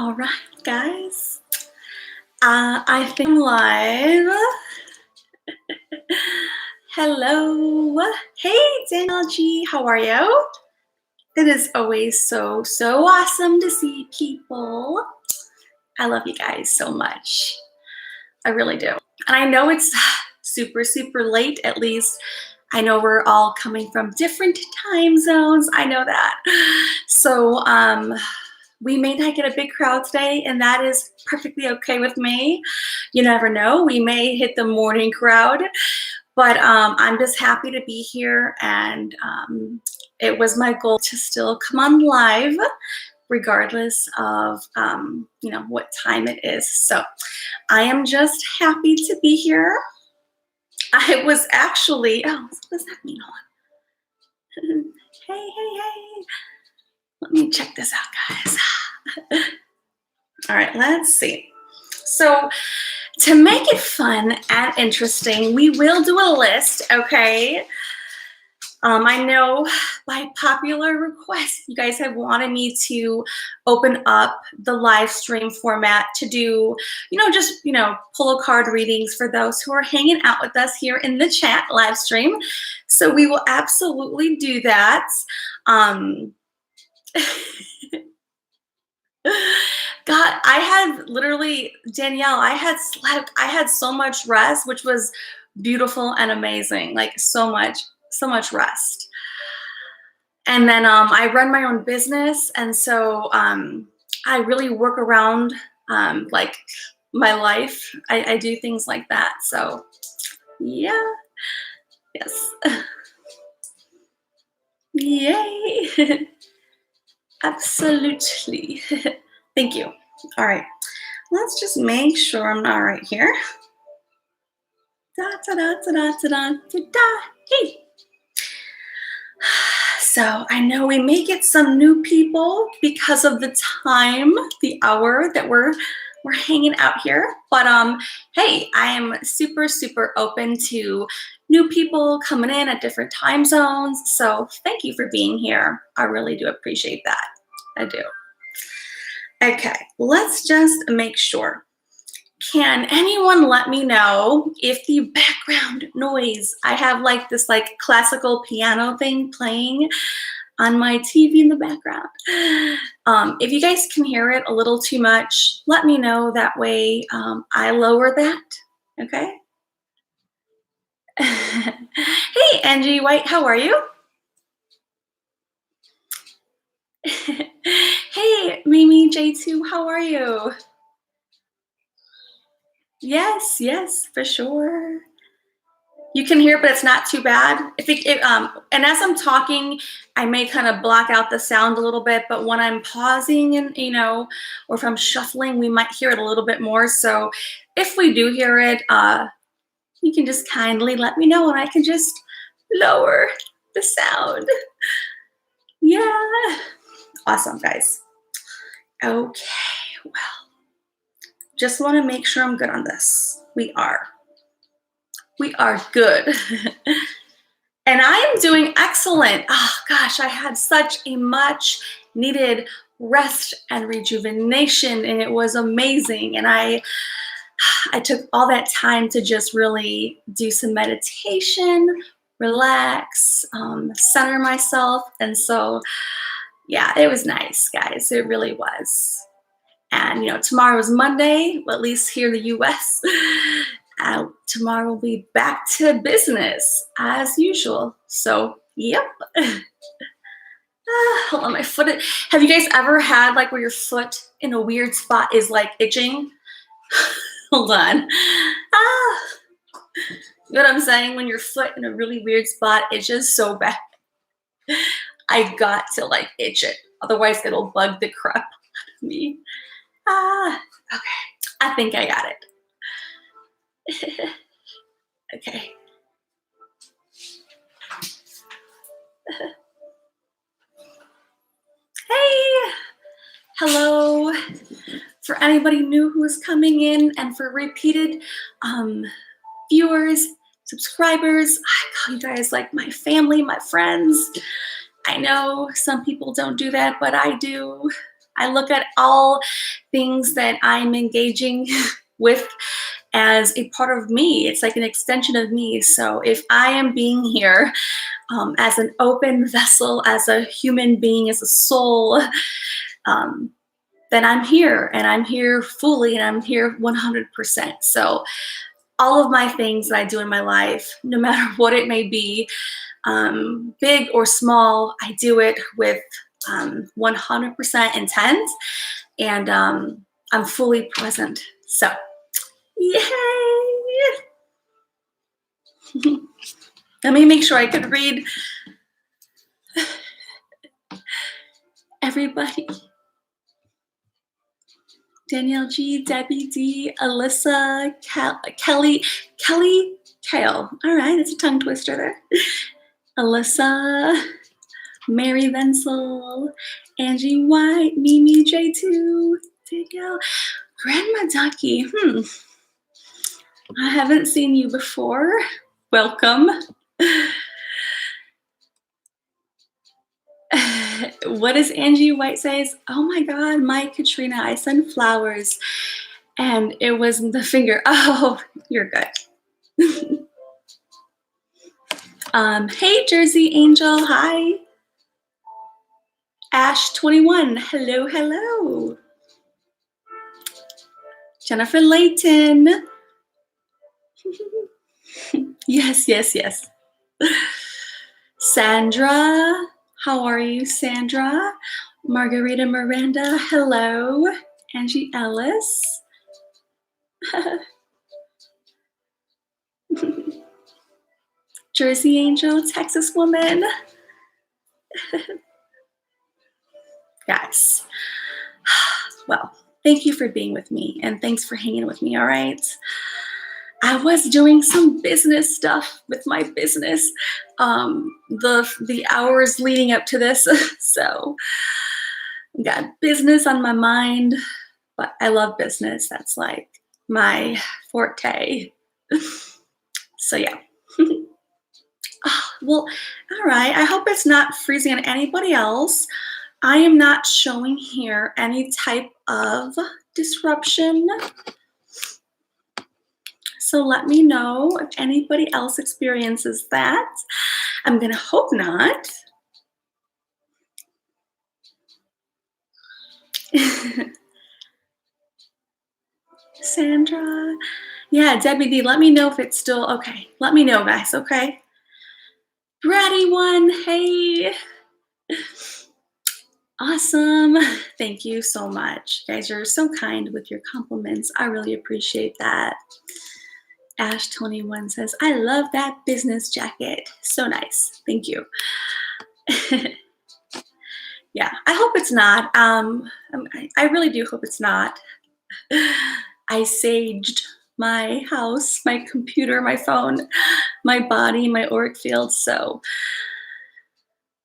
All right, guys. I think I'm live. Hello. Hey, Danielle G. How are you? It is always so awesome to see people. I love you guys so much. I really do. And I know it's super late, at least. I know we're all coming from different time zones. I know that. So, we may not get a big crowd today, and that is perfectly okay with me. You never know. We may hit the morning crowd, but I'm just happy to be here, and it was my goal to still come on live regardless of what time it is. So I am just happy to be here. I was actually, what does that mean? Hold on. Hey. Let me check this out, guys. All right, let's see. So to make it fun and interesting, we will do a list, okay? I know by popular request, you guys have wanted me to open up the live stream format to do, pull a card readings for those who are hanging out with us here in the chat live stream. So we will absolutely do that. God, I had literally, Danielle, I had slept, I had so much rest, which was beautiful and amazing, like so much rest. And then I run my own business, and so I really work around like my life. I do things like that. So yeah, yes. Yay. Absolutely. Thank you. All right. Let's just make sure I'm all right here. Hey. So I know we may get some new people because of the time, the hour that we're hanging out here. But hey, I am super open to new people coming in at different time zones. So thank you for being here. I really do appreciate that. I do. Okay, let's just make sure. Can anyone let me know if the background noise, I have like this like classical piano thing playing on my TV in the background. If you guys can hear it a little too much, let me know. That way I lower that, okay? Hey, Angie White, how are you? Hey, Mimi J2, how are you? Yes, for sure. You can hear, but it's not too bad. And as I'm talking, I may kind of block out the sound a little bit, but when I'm pausing and, or if I'm shuffling, we might hear it a little bit more. So if we do hear it, you can just kindly let me know and I can just lower the sound. Yeah. Awesome, guys. Okay, well, just want to make sure I'm good on this. We are good. And I am doing excellent. Oh gosh, I had such a much needed rest and rejuvenation, and it was amazing. And I took all that time to just really do some meditation, relax, center myself. And so, yeah, it was nice, guys. It really was. And tomorrow is Monday, well, at least here in the US. Tomorrow we'll be back to business as usual. So, yep. Hold on, my foot. Have you guys ever had like where your foot in a weird spot is like itching? Hold on. You know what I'm saying? When your foot in a really weird spot itches so bad. I got to like itch it. Otherwise, it'll bug the crap out of me. Okay. I think I got it. Okay. Hey, hello. For anybody new who is coming in and for repeated viewers, subscribers, I call you guys like my family, my friends. I know some people don't do that, but I do. I look at all things that I'm engaging with as a part of me. It's like an extension of me. So if I am being here as an open vessel, as a human being, as a soul, then I'm here, and I'm here fully, and I'm here 100%. So all of my things that I do in my life, no matter what it may be, big or small, I do it with 100% intent, and I'm fully present. So, yay! Let me make sure I could read everybody. Danielle G, Debbie D, Alyssa, Kelly, Kale. All right, it's a tongue twister there. Alyssa, Mary Venzel, Angie White, Mimi J2, Danielle, Grandma Ducky. I haven't seen you before. Welcome. What does Angie White says? Oh my God, my Katrina, I sent flowers and it was the finger. Oh, you're good. Hey, Jersey Angel, hi. Ash21, hello, hello. Jennifer Layton. Yes, yes, yes. Sandra, how are you, Sandra? Margarita Miranda, hello. Angie Ellis. Jersey Angel, Texas woman. Guys, well, thank you for being with me, and thanks for hanging with me, all right? I was doing some business stuff with my business the hours leading up to this, so got business on my mind, but I love business. That's like my forte. So yeah. Well, all right. I hope it's not freezing on anybody else. I am not showing here any type of disruption. So let me know if anybody else experiences that. I'm gonna hope not. Sandra. Yeah, Debbie D, let me know if it's still okay. Let me know, guys, okay? Bratty one, hey. Awesome. Thank you so much. You guys are so kind with your compliments. I really appreciate that. Ash21 says, I love that business jacket. So nice. Thank you. Yeah, I hope it's not. I really do hope it's not. I saged my house, my computer, my phone, my body, my auric field. So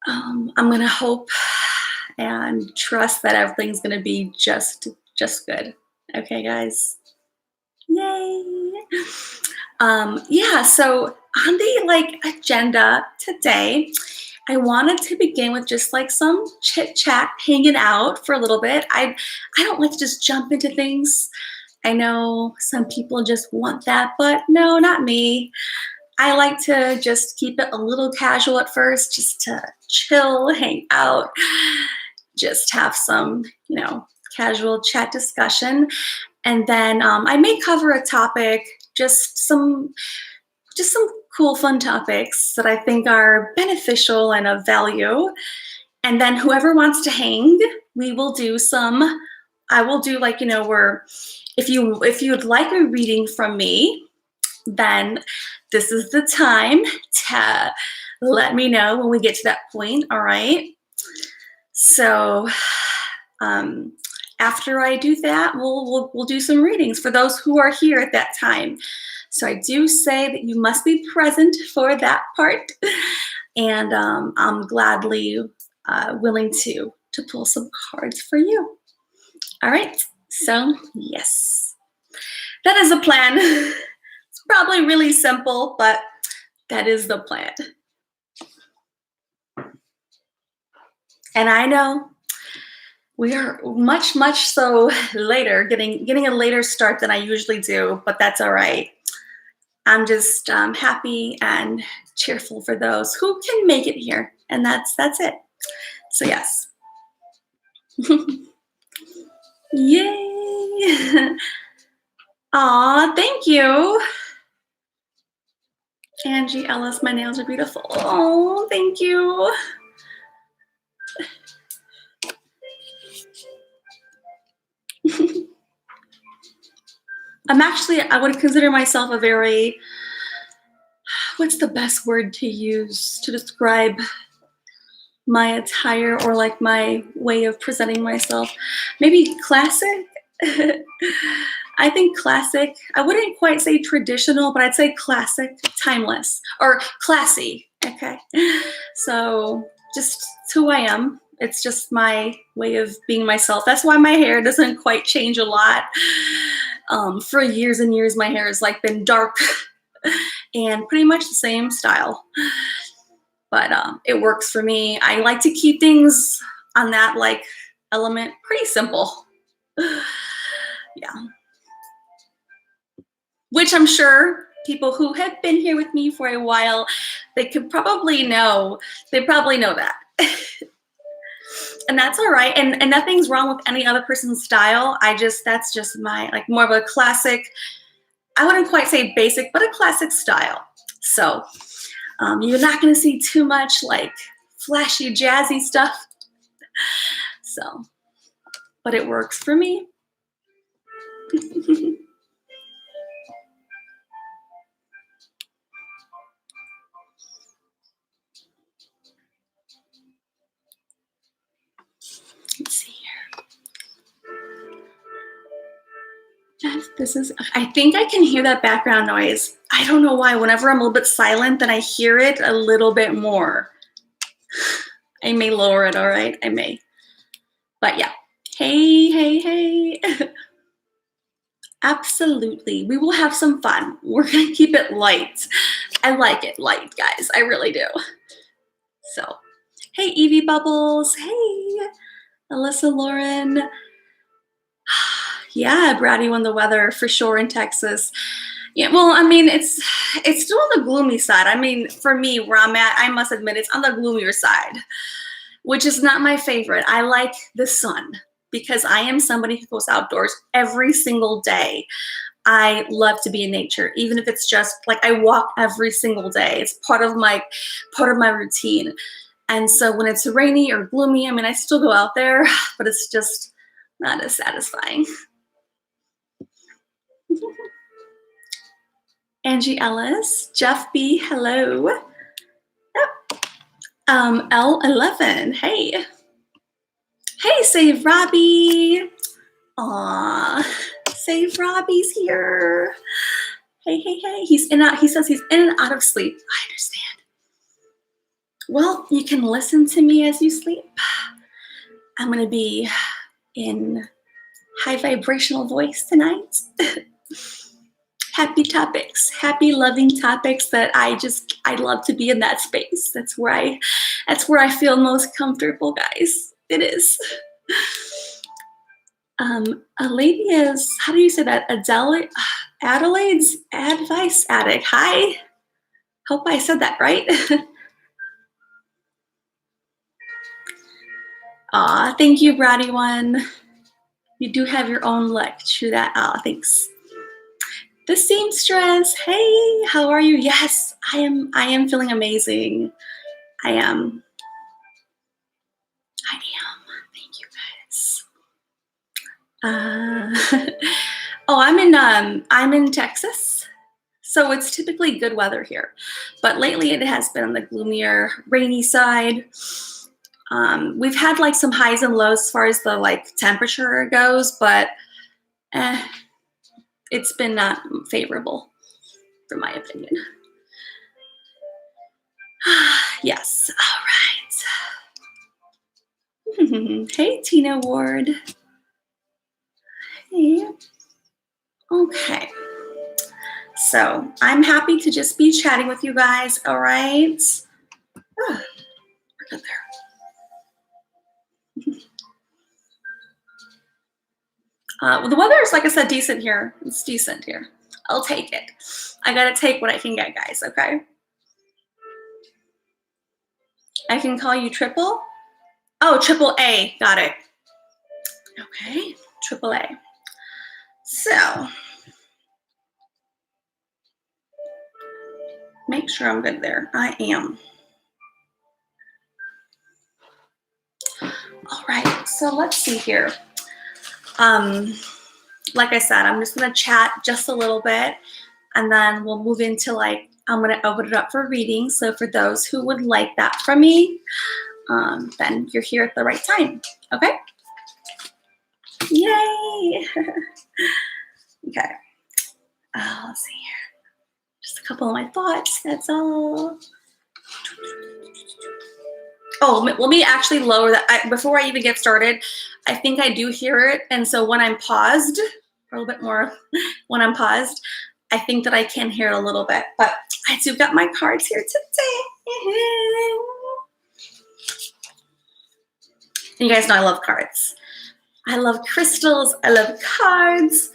I'm going to hope and trust that everything's going to be just good. Okay, guys? Yay! Yeah, so on the agenda today, I wanted to begin with just like some chit chat, hanging out for a little bit. I don't like to just jump into things. I know some people just want that, but no, not me. I like to just keep it a little casual at first, just to chill, hang out, just have some, casual chat discussion. And then I may cover a topic, just some cool, fun topics that I think are beneficial and of value. And then whoever wants to hang, we will do some, I will do where if you'd like a reading from me, then this is the time to let me know when we get to that point, all right? So after I do that, we'll do some readings for those who are here at that time. So I do say that you must be present for that part, and I'm gladly willing to pull some cards for you. All right, so yes, that is a plan. It's probably really simple, but that is the plan. And I know We are much so later, getting a later start than I usually do, but that's all right. I'm just happy and cheerful for those who can make it here, and that's it. So yes. Yay! Aw, thank you. Angie Ellis, my nails are beautiful. Oh, thank you. I would consider myself a very, what's the best word to use to describe my attire or like my way of presenting myself? Maybe classic? I think classic. I wouldn't quite say traditional, but I'd say classic, timeless, or classy. Okay. So just who I am. It's just my way of being myself. That's why my hair doesn't quite change a lot. For years and years, my hair has like been dark and pretty much the same style. But it works for me. I like to keep things on that like element pretty simple. Yeah. Which I'm sure people who have been here with me for a while, they probably know that. And that's all right. And nothing's wrong with any other person's style. That's just my, like, more of a classic, I wouldn't quite say basic, but a classic style. So you're not going to see too much like flashy, jazzy stuff. So, but it works for me. Let's see here. I think I can hear that background noise. I don't know why. Whenever I'm a little bit silent, then I hear it a little bit more. I may lower it, all right? I may. But yeah. Hey. Absolutely. We will have some fun. We're going to keep it light. I like it light, guys. I really do. So, hey, Evie Bubbles. Hey, Alyssa Lauren. Yeah, Brady won the weather for sure in Texas. Yeah, well, I mean, it's still on the gloomy side. I mean, for me, where I'm at, I must admit, it's on the gloomier side, which is not my favorite. I like the sun because I am somebody who goes outdoors every single day. I love to be in nature, even if it's just like I walk every single day. It's part of my routine. And so when it's rainy or gloomy, I mean, I still go out there, but it's just not as satisfying. Angie Ellis, Jeff B, hello. L11, hey. Hey, Save Robbie. Aw, Save Robbie's here. Hey. He says he's in and out of sleep. I understand. Well, you can listen to me as you sleep. I'm going to be in high vibrational voice tonight. Happy topics, happy loving topics that I love to be in that space. That's where I feel most comfortable, guys. It is. A lady is, how do you say that? Adelaide's Advice Addict. Hi. Hope I said that right. Aw, thank you, Brady One. You do have your own luck. True that. Aw, thanks. The seamstress. Hey, how are you? Yes, I am feeling amazing. I am. Thank you, guys. Oh, I'm in Texas, so it's typically good weather here. But lately it has been on the gloomier, rainy side. We've had like some highs and lows as far as the like temperature goes, but it's been not favorable, for my opinion. Yes, all right. Hey, Tina Ward. Hey. Okay. So I'm happy to just be chatting with you guys, all right? We're good there. The weather is, like I said, decent here. It's decent here. I'll take it. I gotta take what I can get, guys, okay? I can call you Triple? Oh, Triple A, got it. Okay, Triple A. So, make sure I'm good there. I am. All right, so let's see here. Like I said, I'm just gonna chat just a little bit and then we'll move into like, I'm gonna open it up for reading. So for those who would like that from me, then you're here at the right time, okay? Yay! Okay, let's see here. Just a couple of my thoughts, that's all. Oh, let me actually lower that. Before I even get started, I think I do hear it. And so when I'm paused, a little bit more, when I'm paused, I think that I can hear it a little bit. But I do got my cards here today. And you guys know I love cards. I love crystals. I love cards.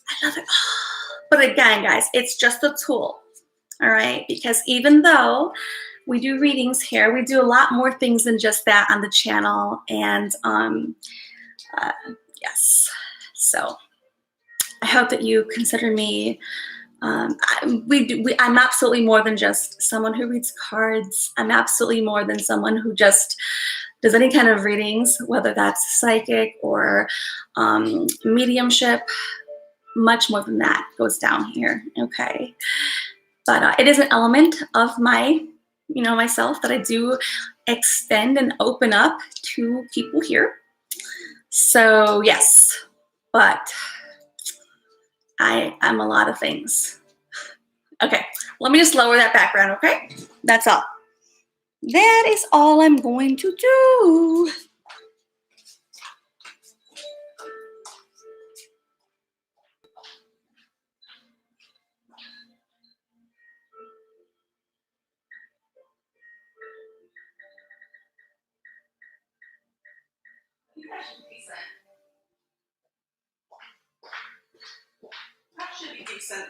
I love it all. But again, guys, it's just a tool. All right? Because even though we do readings here, we do a lot more things than just that on the channel. And yes, so I hope that you consider me. I'm absolutely more than just someone who reads cards. I'm absolutely more than someone who just does any kind of readings, whether that's psychic or mediumship. Much more than that goes down here, okay? But it is an element of my, myself that I do extend and open up to people here. So yes, but I'm a lot of things. Okay, let me just lower that background, okay? That's all. That is all I'm going to do. That should be decent.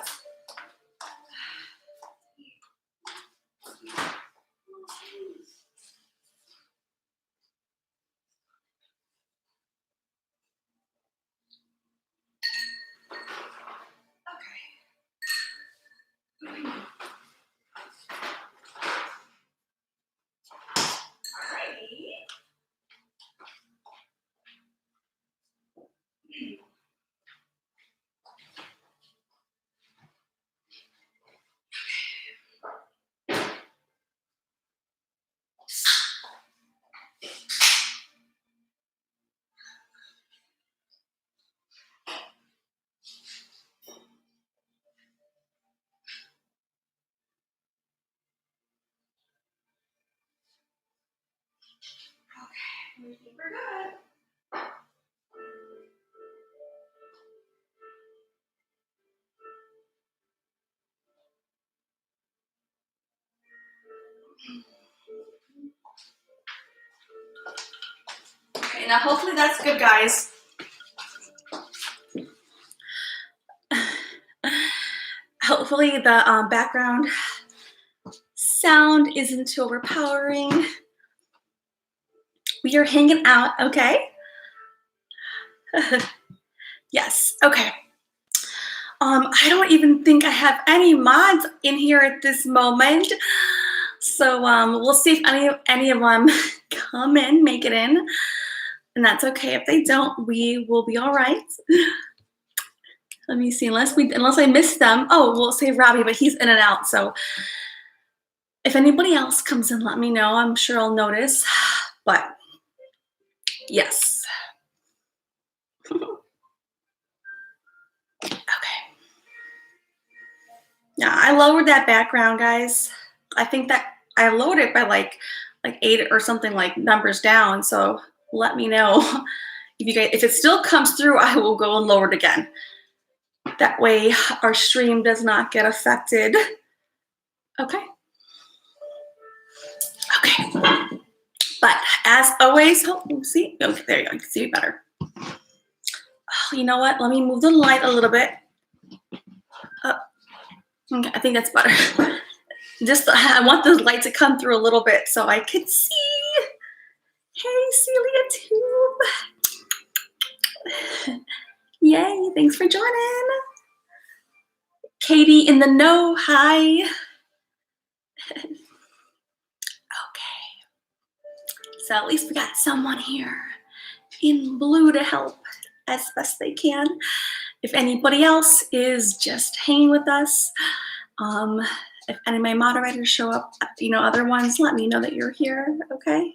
Okay, we're good. Okay, now hopefully that's good, guys. Hopefully the background sound isn't too overpowering. We are hanging out, okay? Yes, okay. I don't even think I have any mods in here at this moment. So we'll see if any of them come in, make it in. And that's okay. If they don't, we will be all right. Let me see, unless I miss them. Oh, we'll say Robbie, but he's in and out. So if anybody else comes in, let me know. I'm sure I'll notice. But yes. Okay. Yeah, I lowered that background, guys. I think that I lowered it by like 8 or something, like numbers down. So let me know if it still comes through, I will go and lower it again. That way our stream does not get affected. Okay. Okay. But as always, see, okay, there you go, you can see it better. You know what? Let me move the light a little bit. Okay, I think that's better. Just, I want the light to come through a little bit so I can see. Hey, Celia Tube. Yay, thanks for joining. Katie in the know, hi. Okay, so at least we got someone here in blue to help as best they can. If anybody else is just hanging with us, if any of my moderators show up, other ones, let me know that you're here, okay?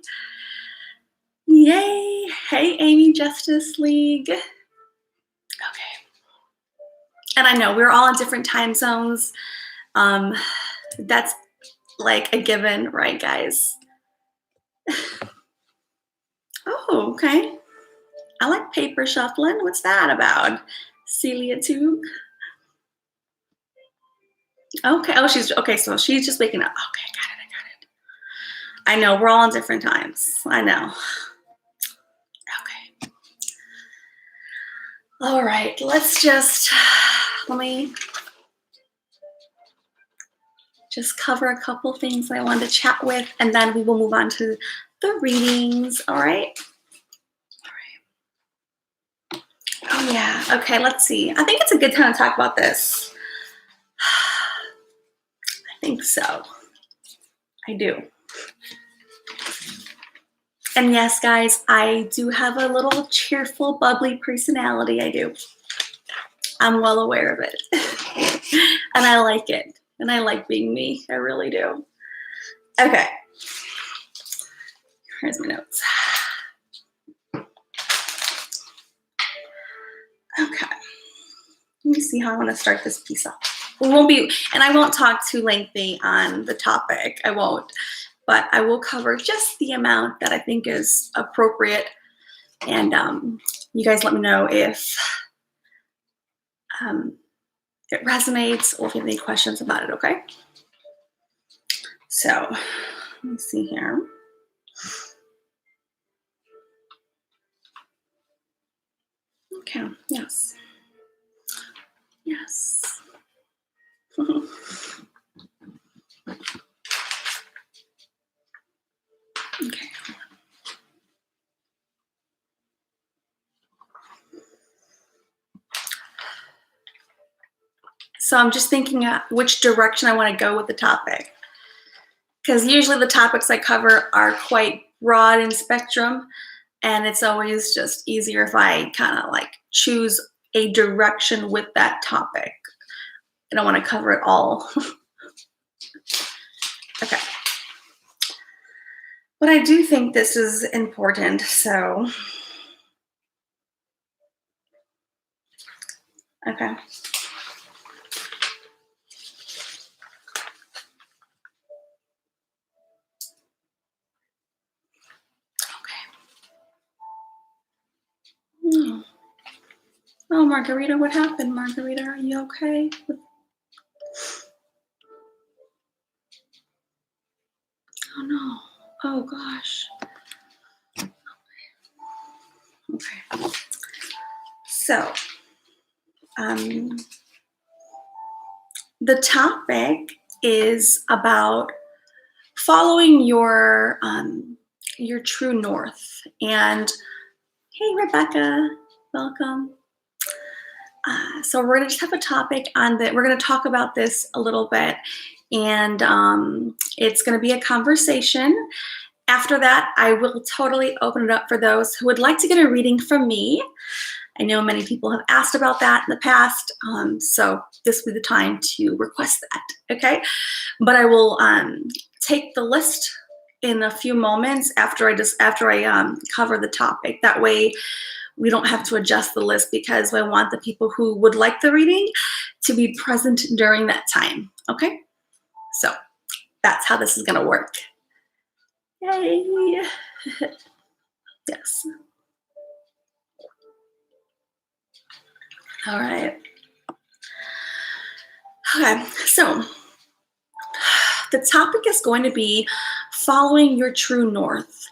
Yay, hey Amy, Justice League. Okay. And I know we're all in different time zones. That's like a given, right, guys? Oh, okay. I like paper shuffling. What's that about? Celia Tube. Okay. Oh, okay. So she's just waking up. Okay, got it. I know we're all in different times. I know. Okay. All right. Let me just cover a couple things I wanted to chat with, and then we will move on to the readings. All right. Oh yeah. Okay. Let's see. I think it's a good time to talk about this. I think so. I do. And yes, guys, I do have a little cheerful, bubbly personality. I do. I'm well aware of it. And I like it. And I like being me. I really do. Okay. Here's my notes. Okay. Let me see how I want to start this piece off. It won't be, and I won't talk too lengthy on the topic. I won't. But I will cover just the amount that I think is appropriate. And you guys let me know if it resonates or if you have any questions about it, okay? So, let me see here. Okay, yes. Yes. Okay. So I'm just thinking which direction I want to go with the topic. Because usually the topics I cover are quite broad in spectrum, and it's always just easier if I kind of like choose a direction with that topic. I don't want to cover it all. Okay. But I do think this is important, so. Okay. Oh, Margarita, what happened, Margarita? Are you okay? Oh, no. Oh, gosh. Okay. So, the topic is about following your true north. And hey, Rebecca, welcome. So we're going to just have a topic on that. We're going to talk about this a little bit, and it's going to be a conversation. After that, I will totally open it up for those who would like to get a reading from me. I know many people have asked about that in the past, so this will be the time to request that, okay? But I will take the list in a few moments after I cover the topic. That way, we don't have to adjust the list because I want the people who would like the reading to be present during that time, okay? So that's how this is gonna work. Yay. Yes. All right. Okay, so the topic is going to be following your true north.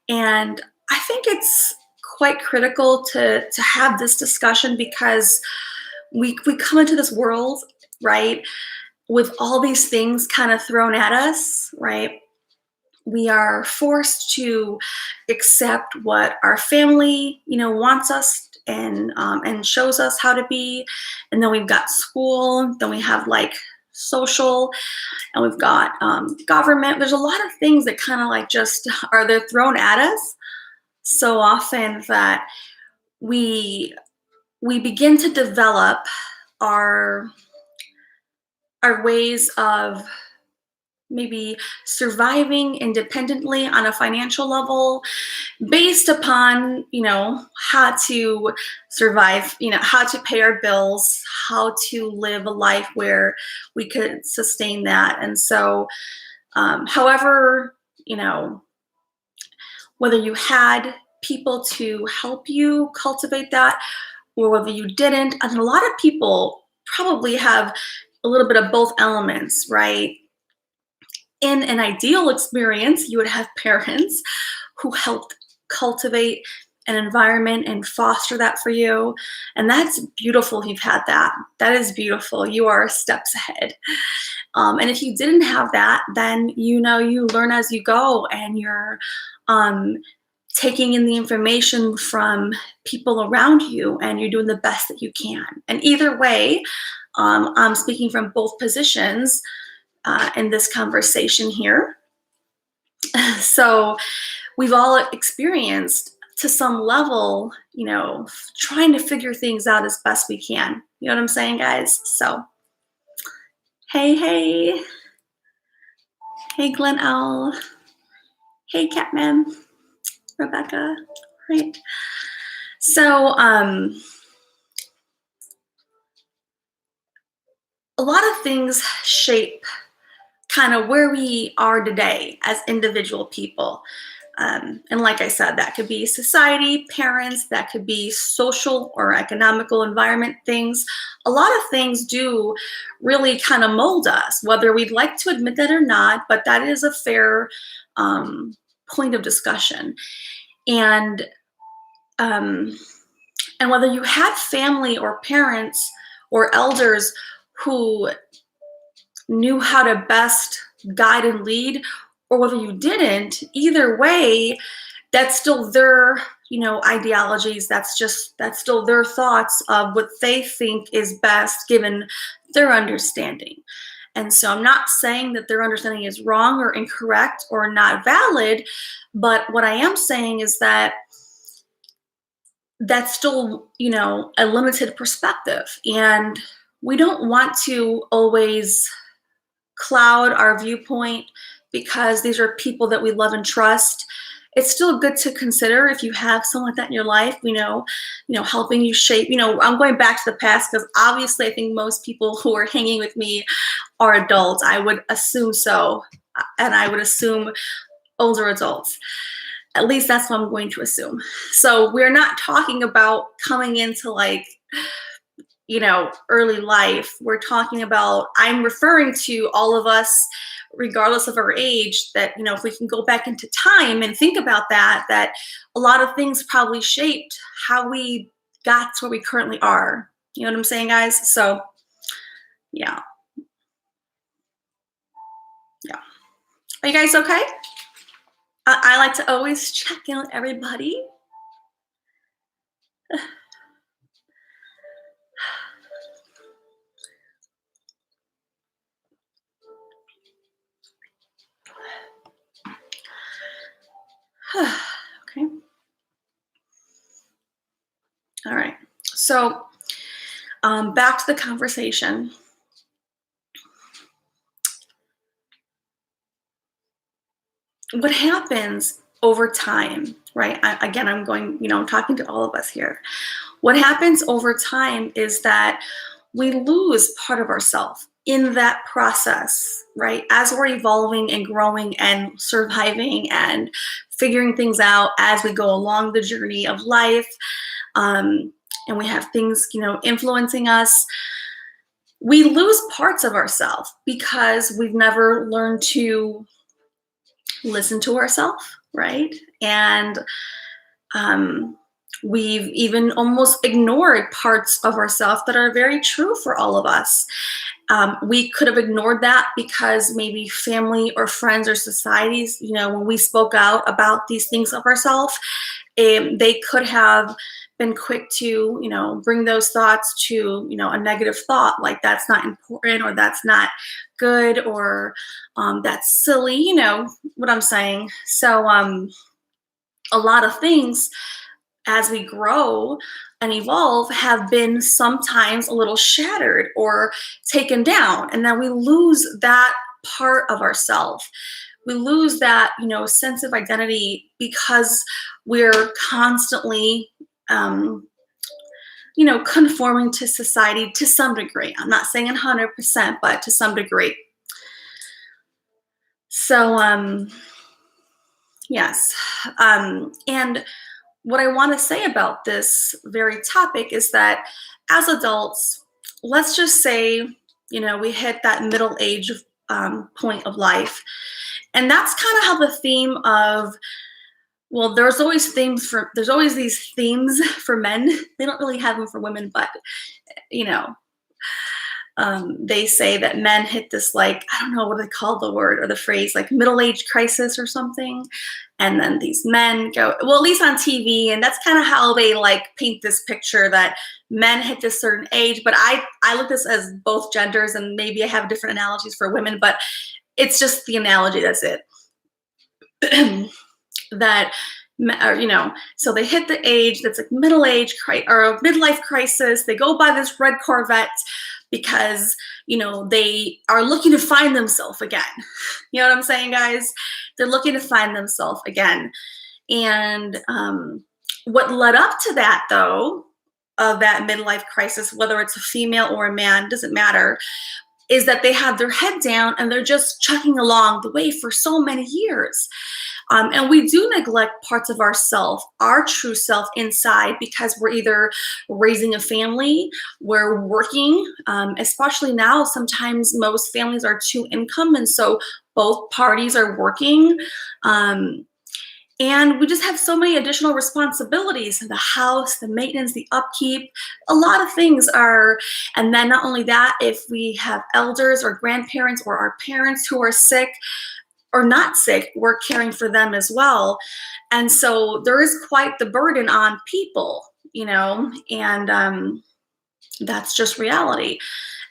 And I think it's quite critical to have this discussion because we come into this world, right, with all these things kind of thrown at us, right? We are forced to accept what our family, wants us and shows us how to be. And then we've got school, then we have like social, and we've got government. There's a lot of things that kind of like just they're thrown at us so often that we begin to develop our ways of maybe surviving independently on a financial level based upon, how to survive, how to pay our bills, how to live a life where we could sustain that. And so, however, whether you had people to help you cultivate that or whether you didn't, and a lot of people probably have a little bit of both elements, right? In an ideal experience, you would have parents who helped cultivate an environment and foster that for you. And that's beautiful if you've had that. That is beautiful. You are steps ahead. And if you didn't have that, then you learn as you go and you're taking in the information from people around you and you're doing the best that you can. And either way, I'm speaking from both positions in this conversation here. So we've all experienced to some level, trying to figure things out as best we can. You know what I'm saying, guys? So, hey, Glen Owl. Hey, Catman, Rebecca, right? So, a lot of things shape kind of where we are today as individual people. And like I said, that could be society, parents, that could be social or economical environment things. A lot of things do really kind of mold us, whether we'd like to admit that or not, but that is a fair point of discussion. And whether you had family or parents or elders who knew how to best guide and lead, or whether you didn't, either way, that's still their, ideologies. That's still their thoughts of what they think is best given their understanding. And so I'm not saying that their understanding is wrong or incorrect or not valid, but what I am saying is that that's still, a limited perspective. And we don't want to always cloud our viewpoint because these are people that we love and trust. It's still good to consider if you have someone like that in your life, helping you shape, I'm going back to the past because obviously I think most people who are hanging with me are adults. I would assume so. And I would assume older adults. At least that's what I'm going to assume. So we're not talking about coming into early life. We're talking about, I'm referring to all of us, regardless of our age, that, if we can go back into time and think about that a lot of things probably shaped how we got to where we currently are. You know what I'm saying, guys? So, yeah. Are you guys okay? I like to always check in with everybody. Okay. All right. So back to the conversation. What happens over time, right? I'm going, I'm talking to all of us here. What happens over time is that we lose part of ourselves in that process, right? As we're evolving and growing and surviving and figuring things out as we go along the journey of life, and we have things, influencing us, we lose parts of ourselves because we've never learned to listen to ourselves, right? And We've even almost ignored parts of ourselves that are very true for all of us. We could have ignored that because maybe family or friends or societies, when we spoke out about these things of ourselves, they could have been quick to, bring those thoughts to, a negative thought, like that's not important or that's not good or that's silly, what I'm saying. So a lot of things as we grow and evolve have been sometimes a little shattered or taken down, and then we lose that part of ourselves. We lose that sense of identity because we're constantly conforming to society to some degree. I'm not saying 100%, but to some degree. So yes, and what I want to say about this very topic is that as adults, let's just say, we hit that middle age point of life. And that's kind of how the theme of, well, there's always these themes for men. They don't really have them for women, but, they say that men hit this, like, I don't know what they call the word or the phrase, like middle age crisis or something. And then these men go, well, at least on TV, and that's kind of how they like paint this picture that men hit this certain age. But I look at this as both genders, and maybe I have different analogies for women, but it's just the analogy, that's it. That, so they hit the age that's like middle age or a midlife crisis. They go buy this red Corvette because they are looking to find themselves again. You know what I'm saying, guys? They're looking to find themselves again. And what led up to that, though, of that midlife crisis, whether it's a female or a man, doesn't matter, is that they have their head down and they're just chugging along the way for so many years. And we do neglect parts of ourself, our true self inside, because we're either raising a family, we're working, especially now, sometimes most families are two income, and so both parties are working. And we just have so many additional responsibilities, the house, the maintenance, the upkeep, a lot of things are, and then not only that, if we have elders or grandparents or our parents who are sick, or not sick, we're caring for them as well. And so there is quite the burden on people, and that's just reality.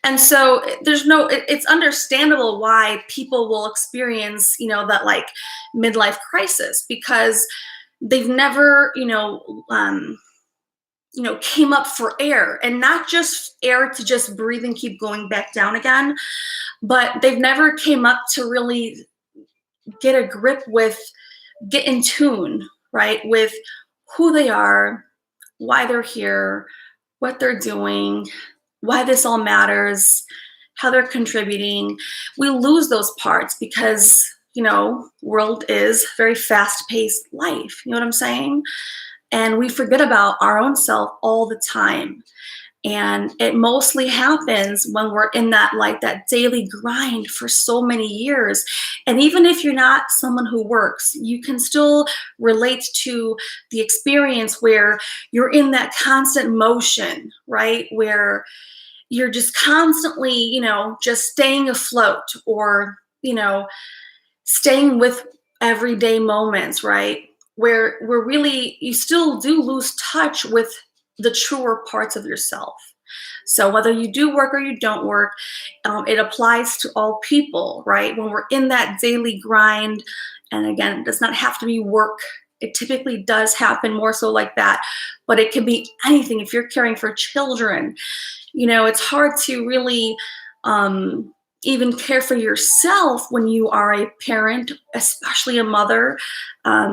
And so it's understandable why people will experience, that like midlife crisis, because they've never, came up for air, and not just air to just breathe and keep going back down again, but they've never came up to really get a grip with, get in tune, right, with who they are, why they're here, what they're doing, why this all matters, how they're contributing. We lose those parts because, world is very fast-paced life. You know what I'm saying? And we forget about our own self all the time. And it mostly happens when we're in that daily grind for so many years. And even if you're not someone who works, you can still relate to the experience where you're in that constant motion, right? Where you're just constantly, just staying afloat, or, staying with everyday moments, right? Where really, you still do lose touch with the truer parts of yourself. So whether you do work or you don't work, it applies to all people, right? When we're in that daily grind, and again, it does not have to be work. It typically does happen more so like that, but it can be anything. If you're caring for children, it's hard to really even care for yourself when you are a parent, especially a mother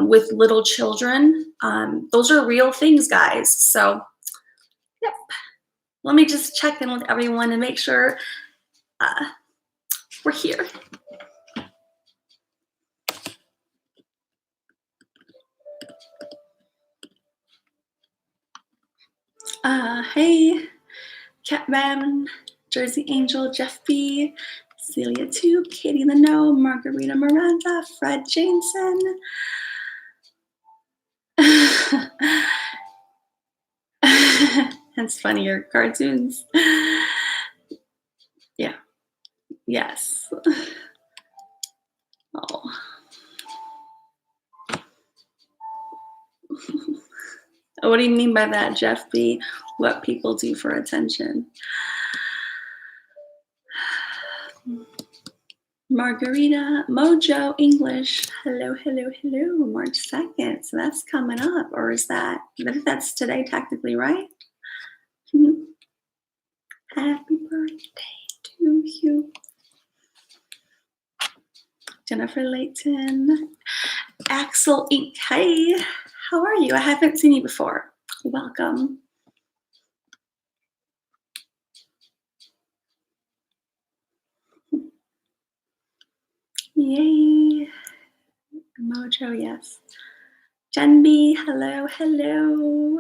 with little children. Those are real things, guys. So, yep. Let me just check in with everyone and make sure we're here. Hey, Catman, Jersey Angel, Jeff B, Celia Tube, Katie the No, Margarita Miranda, Fred Jameson. That's funny, your cartoons. Yeah. Yes. Oh. What do you mean by that, Jeff B? What people do for attention? Margarita Mojo English. Hello, hello, hello. March 2nd. So that's coming up. Or is that, I think that's today technically, right? Happy birthday to you. Jennifer Layton. Axel Inc. Hey, how are you? I haven't seen you before. Welcome. Yay. Mojo, yes. Jen B, hello, hello.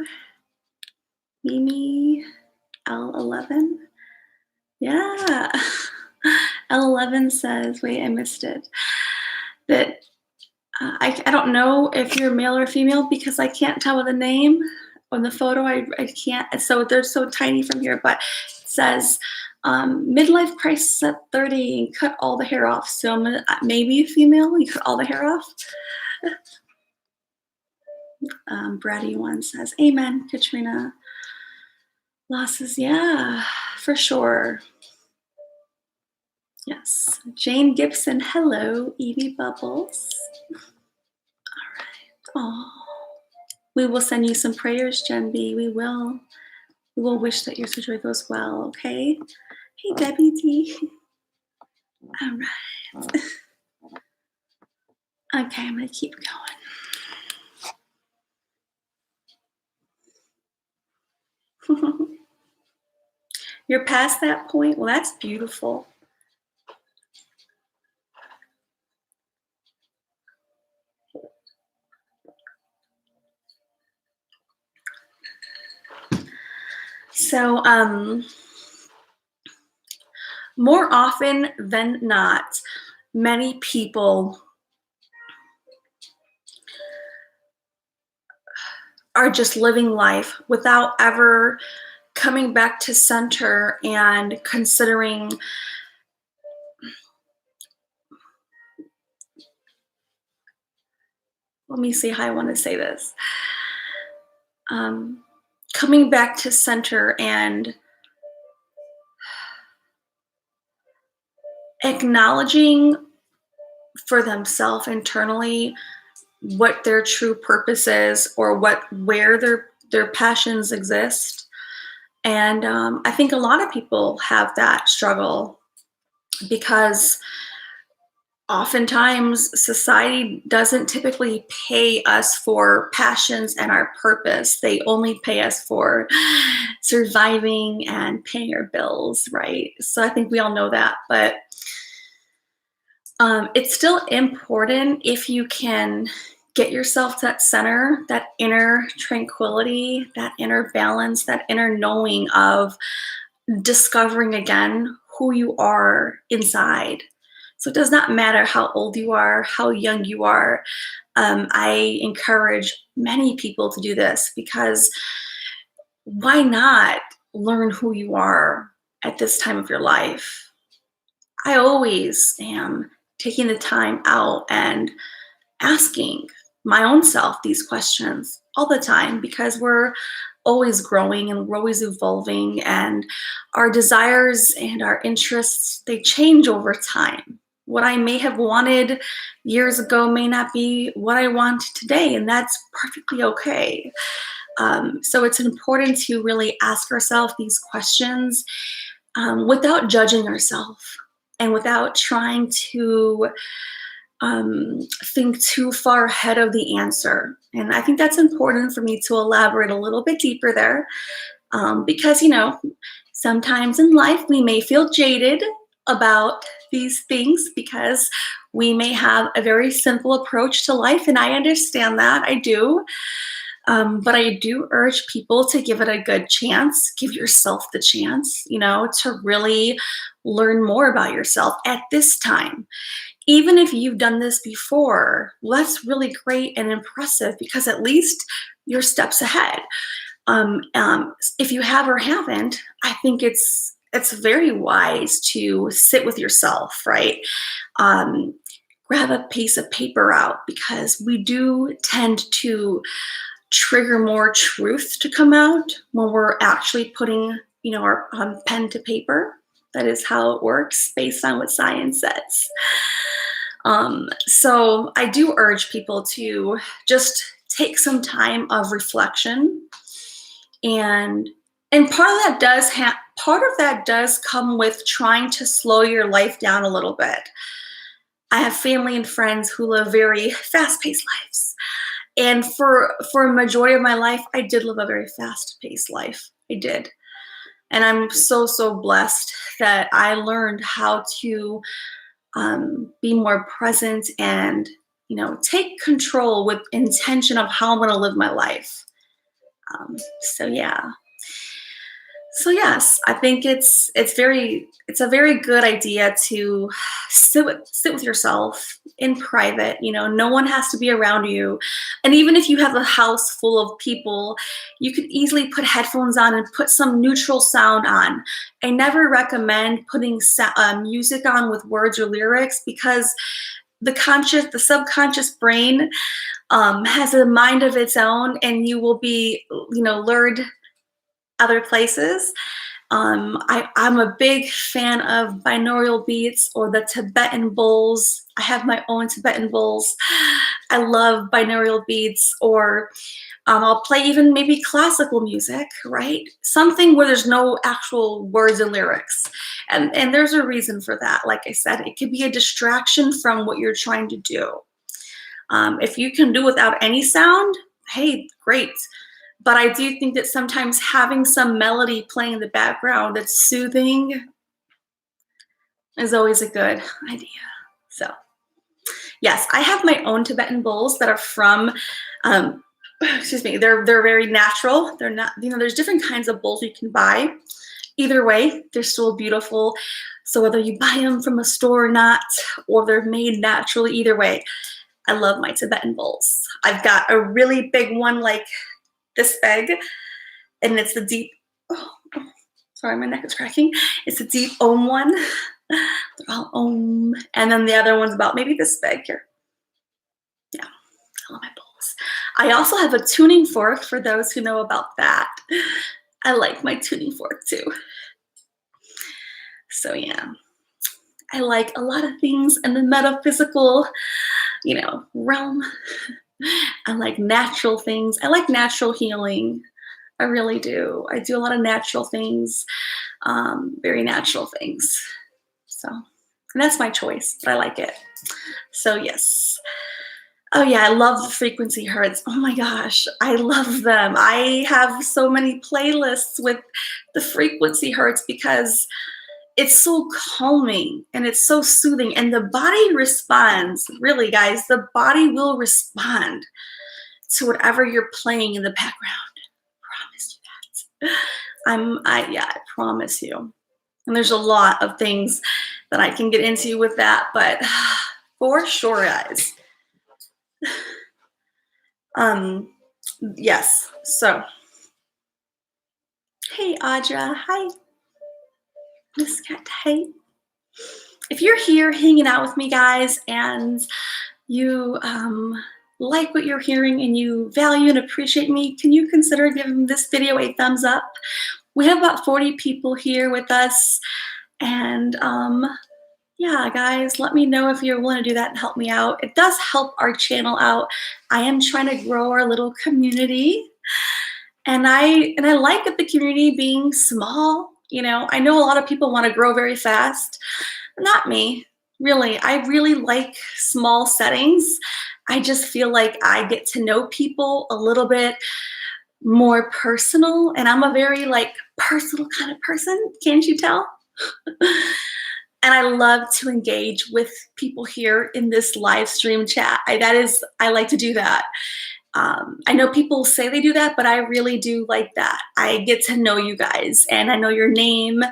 Mimi, L11. Yeah. L11 says, wait, I missed it. That I don't know if you're male or female because I can't tell with the name on the photo. I can't. So they're so tiny from here, but it says midlife crisis at 30 and cut all the hair off. So maybe female, you cut all the hair off. Bratty one says, amen, Katrina. Losses, yeah, for sure. Yes. Jane Gibson, hello, Evie Bubbles. All right. Oh, we will send you some prayers, Jen B. We will wish that your surgery goes well, okay? Hey, Debbie D. All right. Okay, I'm going to keep going. You're past that point? Well, that's beautiful. So, more often than not, many people are just living life without ever coming back to center and considering let me see how I want to say this. Coming back to center and acknowledging for themselves internally what their true purpose is or where their passions exist. And I think a lot of people have that struggle because oftentimes society doesn't typically pay us for passions and our purpose. They only pay us for surviving and paying our bills, right? So I think we all know that, but it's still important if you can get yourself to that center, that inner tranquility, that inner balance, that inner knowing of discovering again who you are inside. So it does not matter how old you are, how young you are. I encourage many people to do this because why not learn who you are at this time of your life? I always am taking the time out and asking my own self these questions all the time because we're always growing and we're always evolving, and our desires and our interests, they change over time. What I may have wanted years ago may not be what I want today, and that's perfectly okay. So it's important to really ask ourselves these questions without judging ourselves and without trying to think too far ahead of the answer. And I think that's important for me to elaborate a little bit deeper there because, sometimes in life we may feel jaded about these things because we may have a very simple approach to life, and I understand that, I do. But I do urge people to give it a good chance, give yourself the chance, to really learn more about yourself at this time. Even if you've done this before, well, that's really great and impressive because at least you're steps ahead. If you have or haven't, I think it's very wise to sit with yourself, right? Um, Grab a piece of paper out, because we do tend to trigger more truth to come out when we're actually putting, our pen to paper. That is how it works based on what science says. So I do urge people to just take some time of reflection, and part of that does come with trying to slow your life down a little bit. I have family and friends who live very fast-paced lives. And for a majority of my life, I did live a very fast-paced life. I did. And I'm so, so blessed that I learned how to be more present and, take control with intention of how I'm going to live my life. So yeah. So yes, I think it's a very good idea to sit with yourself in private. No one has to be around you, and even if you have a house full of people, you could easily put headphones on and put some neutral sound on. I never recommend putting music on with words or lyrics, because the subconscious brain has a mind of its own, and you will be lured other places. I'm a big fan of binaural beats or the Tibetan bowls. I have my own Tibetan bowls. I love binaural beats, or I'll play even maybe classical music, right? Something where there's no actual words and lyrics. And there's a reason for that. Like I said, it could be a distraction from what you're trying to do. If you can do without any sound, hey, great. But I do think that sometimes having some melody playing in the background that's soothing is always a good idea. So yes, I have my own Tibetan bowls that are from, excuse me, they're very natural. They're not, there's different kinds of bowls you can buy. Either way, they're still beautiful. So whether you buy them from a store or not, or they're made naturally, either way, I love my Tibetan bowls. I've got a really big one like this big, and it's the deep, sorry, my neck is cracking. It's a deep Om one. They're all Om. And then the other one's about maybe this big here. Yeah, I love my bowls. I also have a tuning fork for those who know about that. I like my tuning fork too. So yeah, I like a lot of things in the metaphysical, realm. I like natural things. I like natural healing. I really do. I do a lot of natural things, very natural things. So, and that's my choice, but I like it. So yes. Oh yeah, I love the frequency hertz. Oh my gosh, I love them. I have so many playlists with the frequency hertz because it's so calming and it's so soothing, and the body responds. Really, guys, the body will respond to whatever you're playing in the background. I promise you that. I promise you. And there's a lot of things that I can get into with that, but for sure, guys. Yes. So, hey, Audra. Hi. Miss Cat. Hey. If you're here hanging out with me, guys, and you like what you're hearing and you value and appreciate me, can you consider giving this video a thumbs up? We have about 40 people here with us, and yeah, guys, let me know if you're willing to do that and help me out. It does help our channel out. I am trying to grow our little community, and I like the community being small. I know a lot of people want to grow very fast. Not me, really. I really like small settings. I just feel like I get to know people a little bit more personal, and I'm a very personal kind of person. Can't you tell? And I love to engage with people here in this live stream chat. I like to do that. I know people say they do that, but I really do like that. I get to know you guys, and I know your name,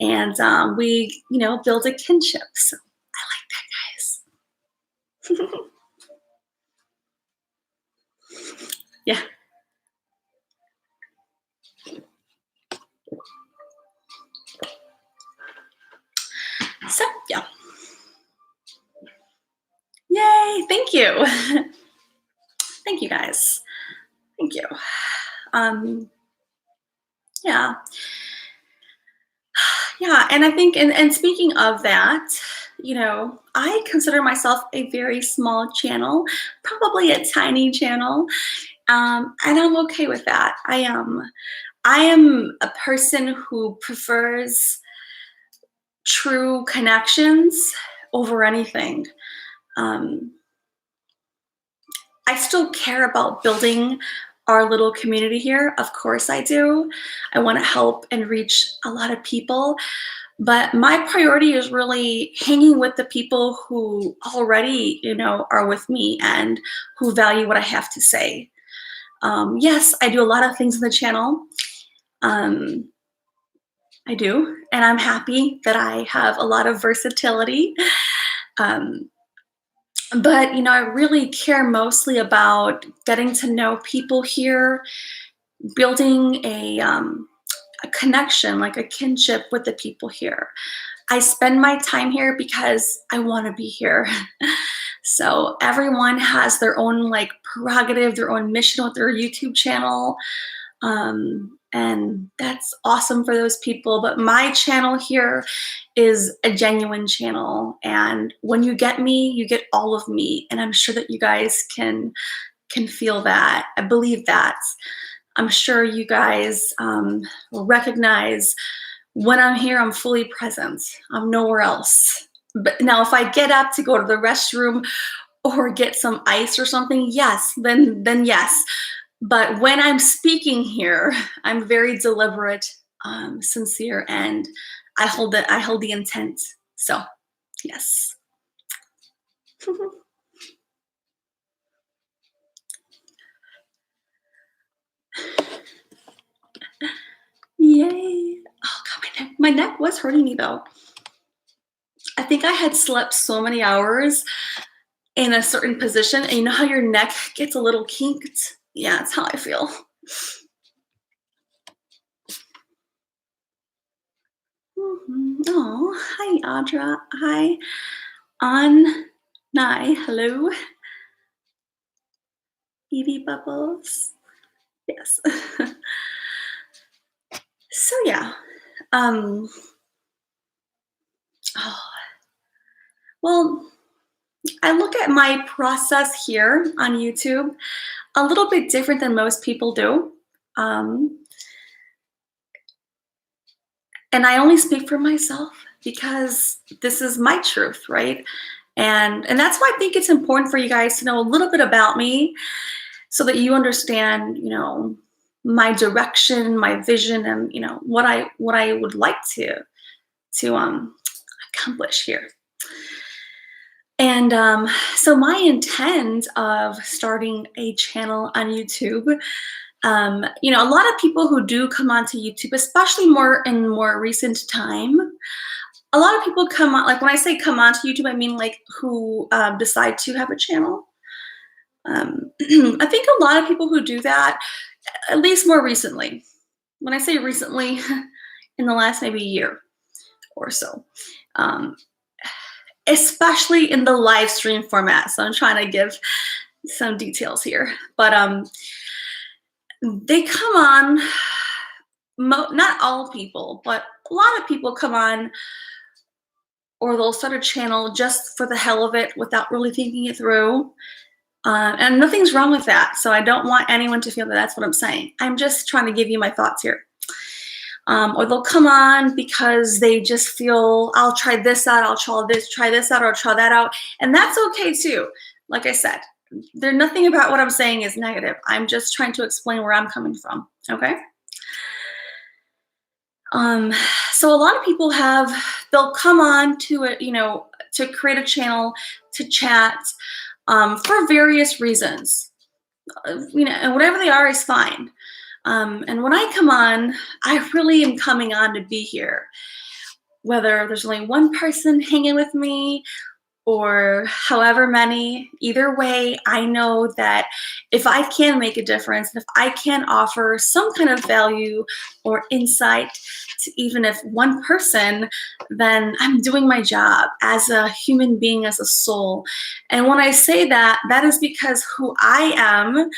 and we, build a kinship. So I like that, guys. Yeah. you. Thank you guys. Thank you. Yeah. Yeah, and I think, and speaking of that, I consider myself a very small channel, probably a tiny channel, and I'm okay with that. I am a person who prefers true connections over anything. Um, I still care about building our little community here. Of course I do. I want to help and reach a lot of people. But my priority is really hanging with the people who already, are with me and who value what I have to say. Yes, I do a lot of things in the channel. I do, and I'm happy that I have a lot of versatility. But I really care mostly about getting to know people here, building a connection, like a kinship with the people here. I spend my time here because I want to be here. So everyone has their own prerogative, their own mission with their YouTube channel. And that's awesome for those people. But my channel here is a genuine channel. And when you get me, you get all of me. And I'm sure that you guys can feel that. I believe that. I'm sure you guys will recognize when I'm here, I'm fully present. I'm nowhere else. But now if I get up to go to the restroom or get some ice or something, yes, then yes. But when I'm speaking here, I'm very deliberate, sincere, and I hold the intent. So, yes. Yay. Oh God, my neck was hurting me though. I think I had slept so many hours in a certain position, and you know how your neck gets a little kinked? Yeah, that's how I feel. Oh, hi Audra. Hi Nai. Hello. Evie Bubbles. Yes. So yeah. Oh, well, I look at my process here on YouTube a little bit different than most people do. And I only speak for myself because this is my truth, right? And that's why I think it's important for you guys to know a little bit about me so that you understand, my direction, my vision, and what I would like to accomplish here. And so my intent of starting a channel on YouTube, a lot of people who do come onto YouTube, especially in more recent time, a lot of people come on, like when I say come onto YouTube, I mean who decide to have a channel. I think a lot of people who do that, at least more recently, when I say recently, in the last maybe year or so, especially in the live stream format. So I'm trying to give some details here, but they come on, not all people, but a lot of people come on, or they'll start a channel just for the hell of it without really thinking it through. And nothing's wrong with that. So I don't want anyone to feel that that's what I'm saying. I'm just trying to give you my thoughts here. Or they'll come on because they just feel, I'll try this out, I'll try this out, or I'll try that out. And that's okay too. Like I said, there's nothing about what I'm saying is negative. I'm just trying to explain where I'm coming from, okay? So a lot of people they'll come on to it, to create a channel, to chat, for various reasons, and whatever they are is fine. And when I come on, I really am coming on to be here. Whether there's only one person hanging with me, or however many. Either way, I know that if I can make a difference, if I can offer some kind of value or insight to even if one person, then I'm doing my job as a human being, as a soul. And when I say that, that is because who I am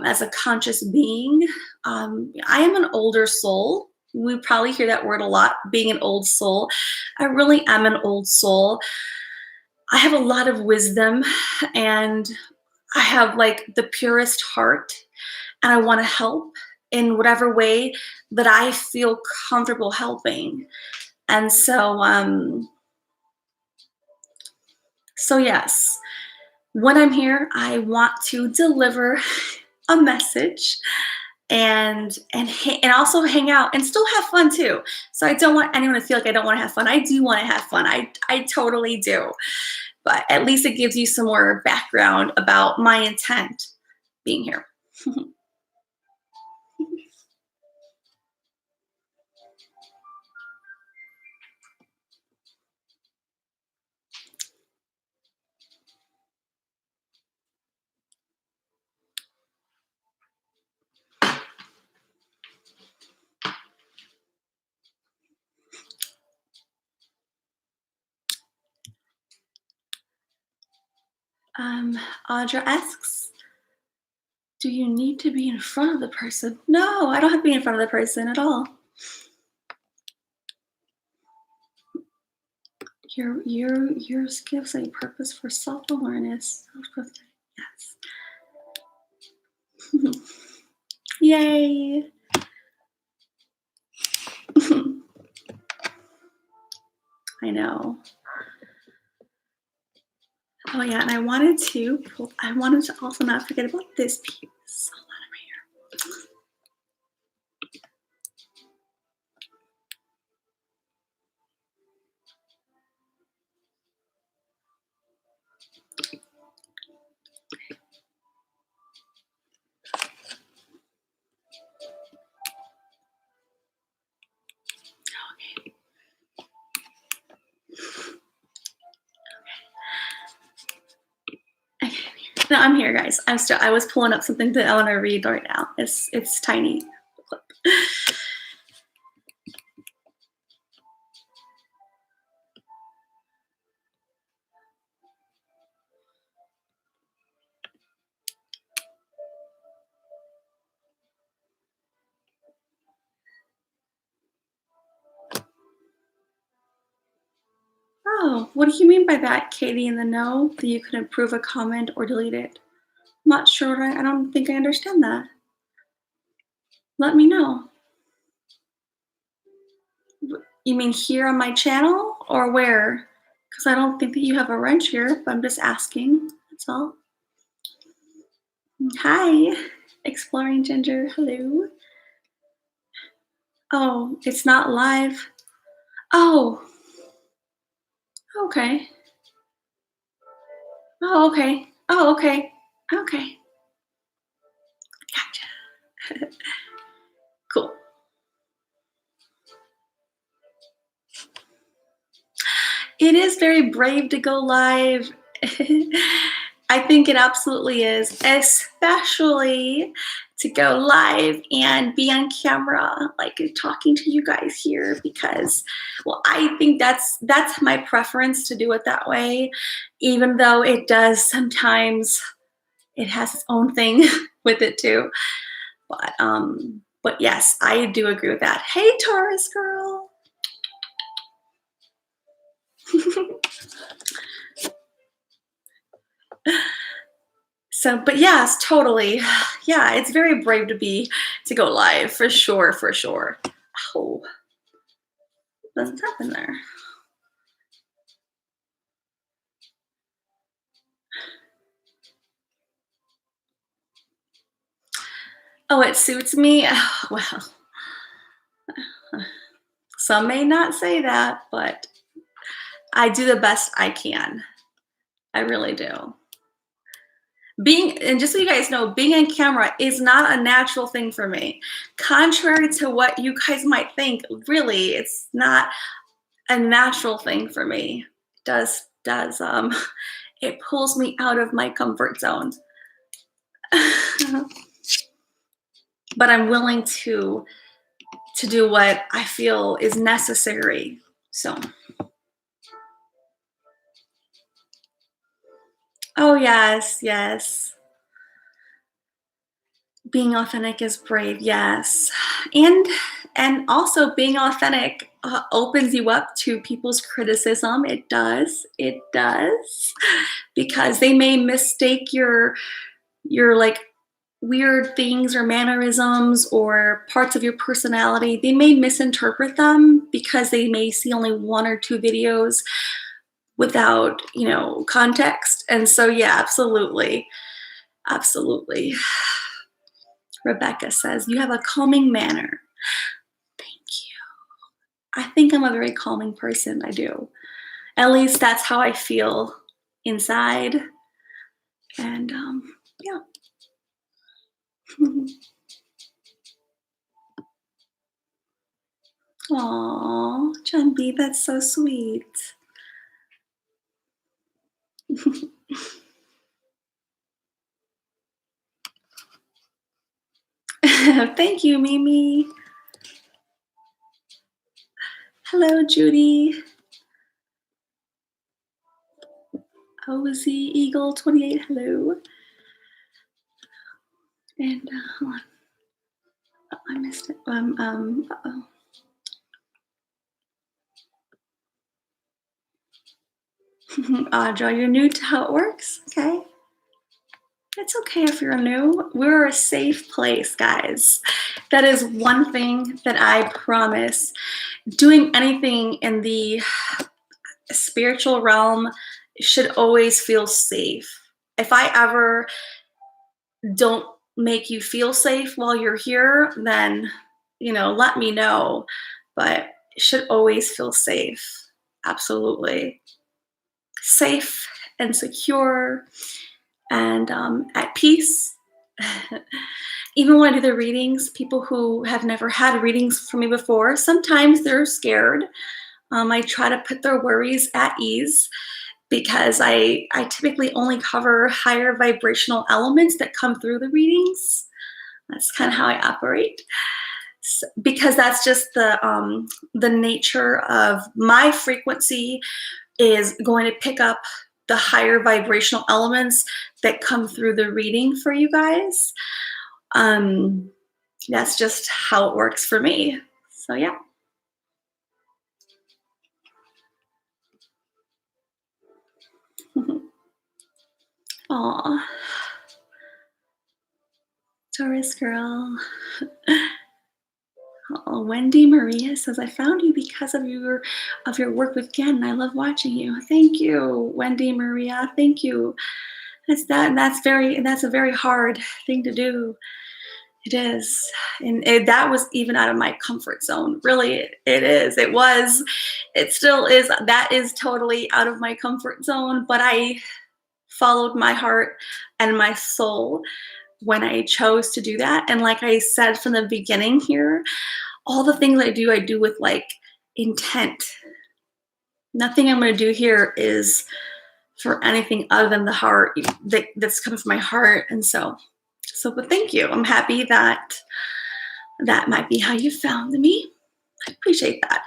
as a conscious being. I am an older soul. We probably hear that word a lot, being an old soul. I really am an old soul. I have a lot of wisdom, and I have like the purest heart, and I want to help in whatever way that I feel comfortable helping. And so yes, when I'm here, I want to deliver a message and also hang out and still have fun too. So I don't want anyone to feel like I don't want to have fun. I do want to have fun. I totally do. But at least it gives you some more background about my intent being here. Audra asks, do you need to be in front of the person? No, I don't have to be in front of the person at all. Yours gives a purpose for self-awareness. Yes. Yay. I know. Oh yeah, and I wanted to also not forget about this piece. Hold on right here. Okay. No, I'm here, guys. I was pulling up something that I want to read right now. It's tiny. Oh, what do you mean by that, Katie in the know? That you can approve a comment or delete it? I'm not sure. I don't think I understand that. Let me know. You mean here on my channel or where? Because I don't think that you have a wrench here, but I'm just asking. That's all. Hi, Exploring Ginger. Hello. Oh, it's not live. Oh, okay. Oh, okay. Oh, okay. Okay. Gotcha. Cool. It is very brave to go live. I think it absolutely is, especially to go live and be on camera, like talking to you guys here, because, well, I think that's my preference to do it that way, even though it does sometimes, it has its own thing with it too. But yes, I do agree with that. Hey, Taurus girl. So, but yes, totally. Yeah, it's very brave to go live, for sure, for sure. Oh, what's happened there? Oh, it suits me? Well, some may not say that, but I do the best I can. I really do. And just so you guys know, being on camera is not a natural thing for me. Contrary to what you guys might think, really, it's not a natural thing for me. It does does, it pulls me out of my comfort zone. But I'm willing to do what I feel is necessary. So, oh yes, yes. Being authentic is brave, yes. And also being authentic opens you up to people's criticism. It does. It does. Because they may mistake your like weird things or mannerisms or parts of your personality. They may misinterpret them because they may see only 1 or 2 videos without, context. And so yeah, absolutely. Absolutely. Rebecca says, you have a calming manner. Thank you. I think I'm a very calming person. I do. At least that's how I feel inside. And yeah. Aw, John B, that's so sweet. Thank you, Mimi. Hello, Judy. OZ Eagle 28, hello. And hold on. Oh, I missed it. Uh-oh. Audra, you're new to how it works? Okay. It's okay if you're new. We're a safe place, guys. That is one thing that I promise. Doing anything in the spiritual realm should always feel safe. If I ever don't make you feel safe while you're here, then, let me know. But it should always feel safe. Absolutely. Safe and secure and at peace. Even when I do the readings, people who have never had readings from me before, sometimes they're scared. I try to put their worries at ease because I typically only cover higher vibrational elements that come through the readings. That's kind of how I operate. Because that's just the nature of my frequency is going to pick up the higher vibrational elements that come through the reading for you guys. That's just how it works for me. So yeah. Aw. Taurus girl. Oh, Wendy Maria says, I found you because of your work with Gen. I love watching you. Thank you, Wendy Maria. Thank you. That's a very hard thing to do. It is. And that was even out of my comfort zone. Really, it is. It was. It still is. That is totally out of my comfort zone. But I followed my heart and my soul when I chose to do that. And like I said from the beginning here, all the things I do with like intent. Nothing I'm going to do here is for anything other than the heart that's coming from my heart. And so, but thank you. I'm happy that might be how you found me. I appreciate that.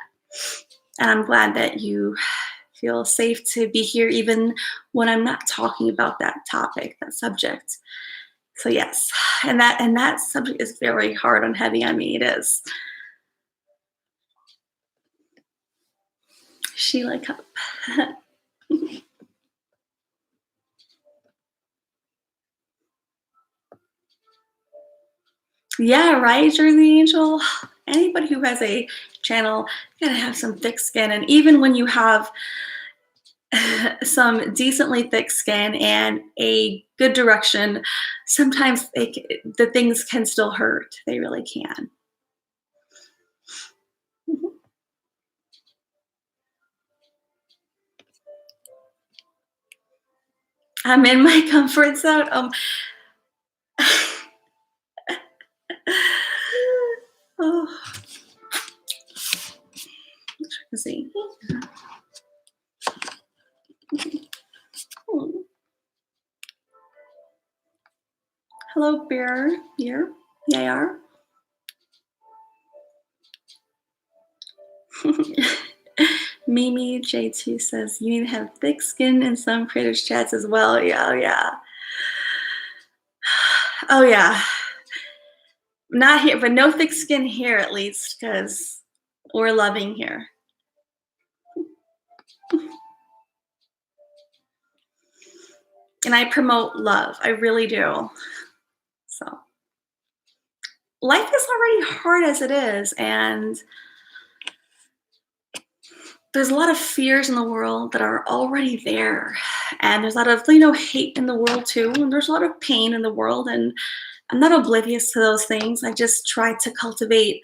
And I'm glad that you feel safe to be here even when I'm not talking about that topic, that subject. So yes, and that subject is very hard and heavy on me. It is. Sheila Cup. Yeah, right, Jersey Angel. Anybody who has a channel gotta have some thick skin, and even when you have some decently thick skin and a good direction, sometimes the things can still hurt. They really can. I'm in my comfort zone. Oh. Let's see. Hello, Bear. Here. Yar. Mimi J2 says, you need to have thick skin in some creators chats as well. Yeah, oh yeah. Oh yeah. Not here, but no thick skin here at least, because we're loving here. And I promote love. I really do. So life is already hard as it is, and there's a lot of fears in the world that are already there, and there's a lot of hate in the world too, and there's a lot of pain in the world, and I'm not oblivious to those things. I just try to cultivate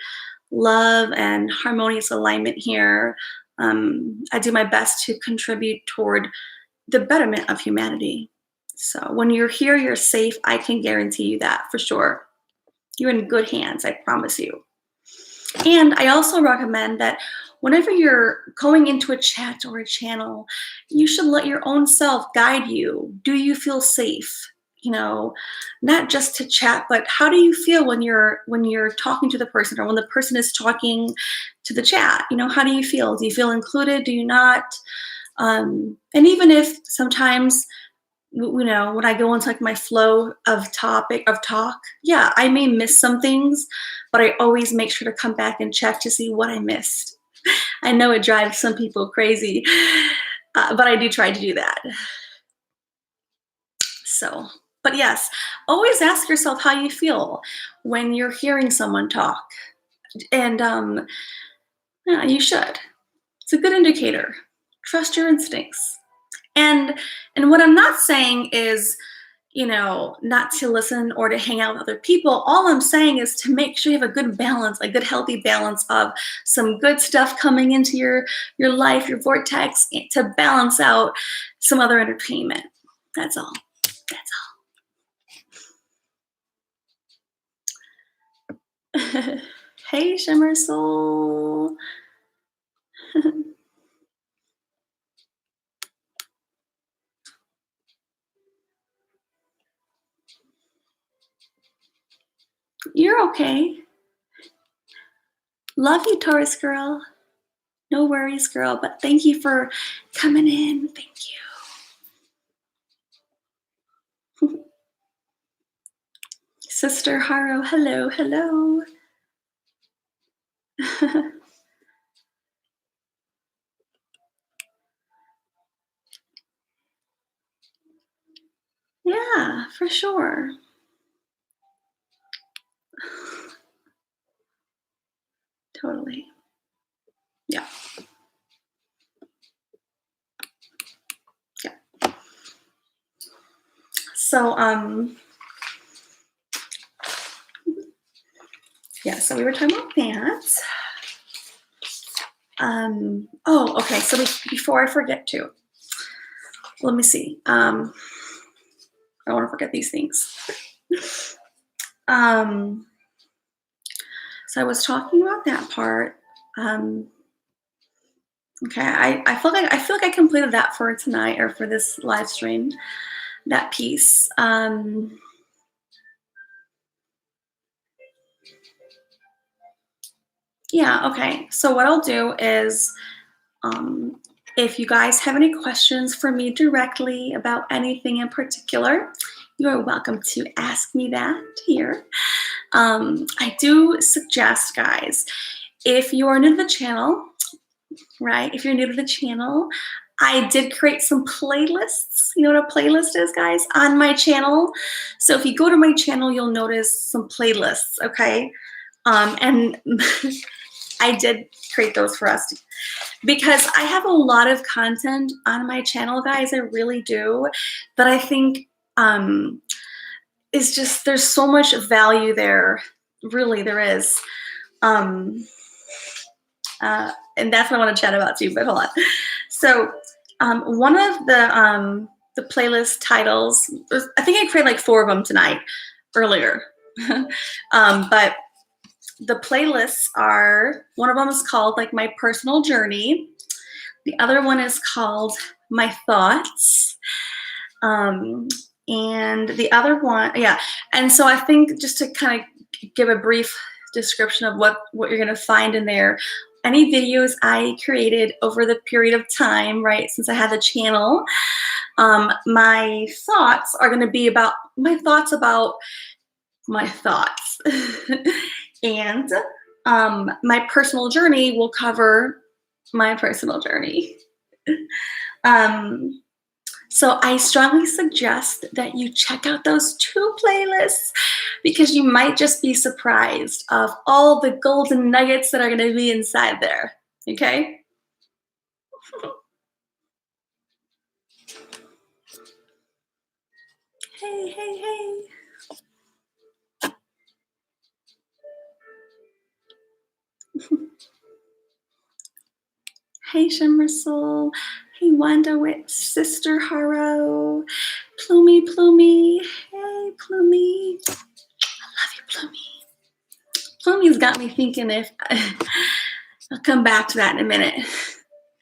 love and harmonious alignment here. I do my best to contribute toward the betterment of humanity. So when you're here, you're safe. I can guarantee you that for sure. You're in good hands, I promise you. And I also recommend that whenever you're going into a chat or a channel, you should let your own self guide you. Do you feel safe? Not just to chat, but how do you feel when you're talking to the person, or when the person is talking to the chat? How do you feel? Do you feel included? Do you not? And even if sometimes, when I go into my flow of talk, yeah, I may miss some things, but I always make sure to come back and check to see what I missed. I know it drives some people crazy, but I do try to do that. So, but yes, always ask yourself how you feel when you're hearing someone talk. And yeah, you should. It's a good indicator. Trust your instincts. And what I'm not saying is, not to listen or to hang out with other people. All I'm saying is to make sure you have a good balance, a good healthy balance of some good stuff coming into your life, your vortex, to balance out some other entertainment. That's all. That's all. Hey, Shimmer Soul. You're okay. Love you, Taurus girl. No worries, girl, but thank you for coming in. Thank you. Sister Haro, hello, hello. Yeah, for sure. Totally. Yeah. Yeah. So, yeah, so we were talking about that. Oh, okay, so before I forget to, let me see. I don't want to forget these things. So I was talking about that part. Okay, I feel like I completed that for tonight, or for this live stream, that piece. Yeah, okay. So what I'll do is, if you guys have any questions for me directly about anything in particular, you are welcome to ask me that here. I do suggest, guys, if you are new to the channel, right? If you're new to the channel, I did create some playlists. You know what a playlist is, guys? On my channel. So if you go to my channel, you'll notice some playlists, okay? And I did create those for us because I have a lot of content on my channel, guys. I really do. But I think it's just, there's so much value there. Really, there is. And that's what I want to chat about too, but hold on. So one of the playlist titles, I think I created like 4 of them tonight, earlier. But the playlists are, one of them is called like My Personal Journey. The other one is called My Thoughts. And the other one, yeah. And so I think just to kind of give a brief description of what you're going to find in there, any videos I created over the period of time, right, since I had the channel, my thoughts are going to be about my thoughts about my thoughts. And my personal journey will cover my personal journey. So I strongly suggest that you check out those 2 playlists because you might just be surprised of all the golden nuggets that are going to be inside there. Okay? Hey, hey, hey. Hey, Shimmer Soul. Hey, Wanda with Sister Haro. Plumie, Plumie. Hey, Plumie. I love you, Plumie. Plumie's got me thinking if I'll come back to that in a minute. I'm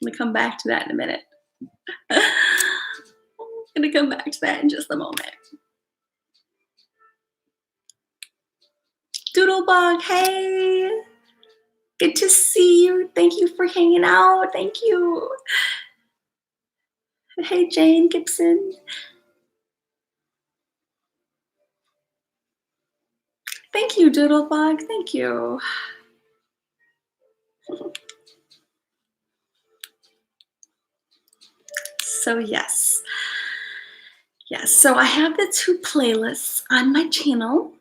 gonna come back to that in a minute. I'm gonna come back to that in just a moment. Doodlebug, hey. Good to see you. Thank you for hanging out. Thank you. Hey, Jane Gibson. Thank you, Doodlebug. Thank you. So yes. Yes, so I have the 2 playlists on my channel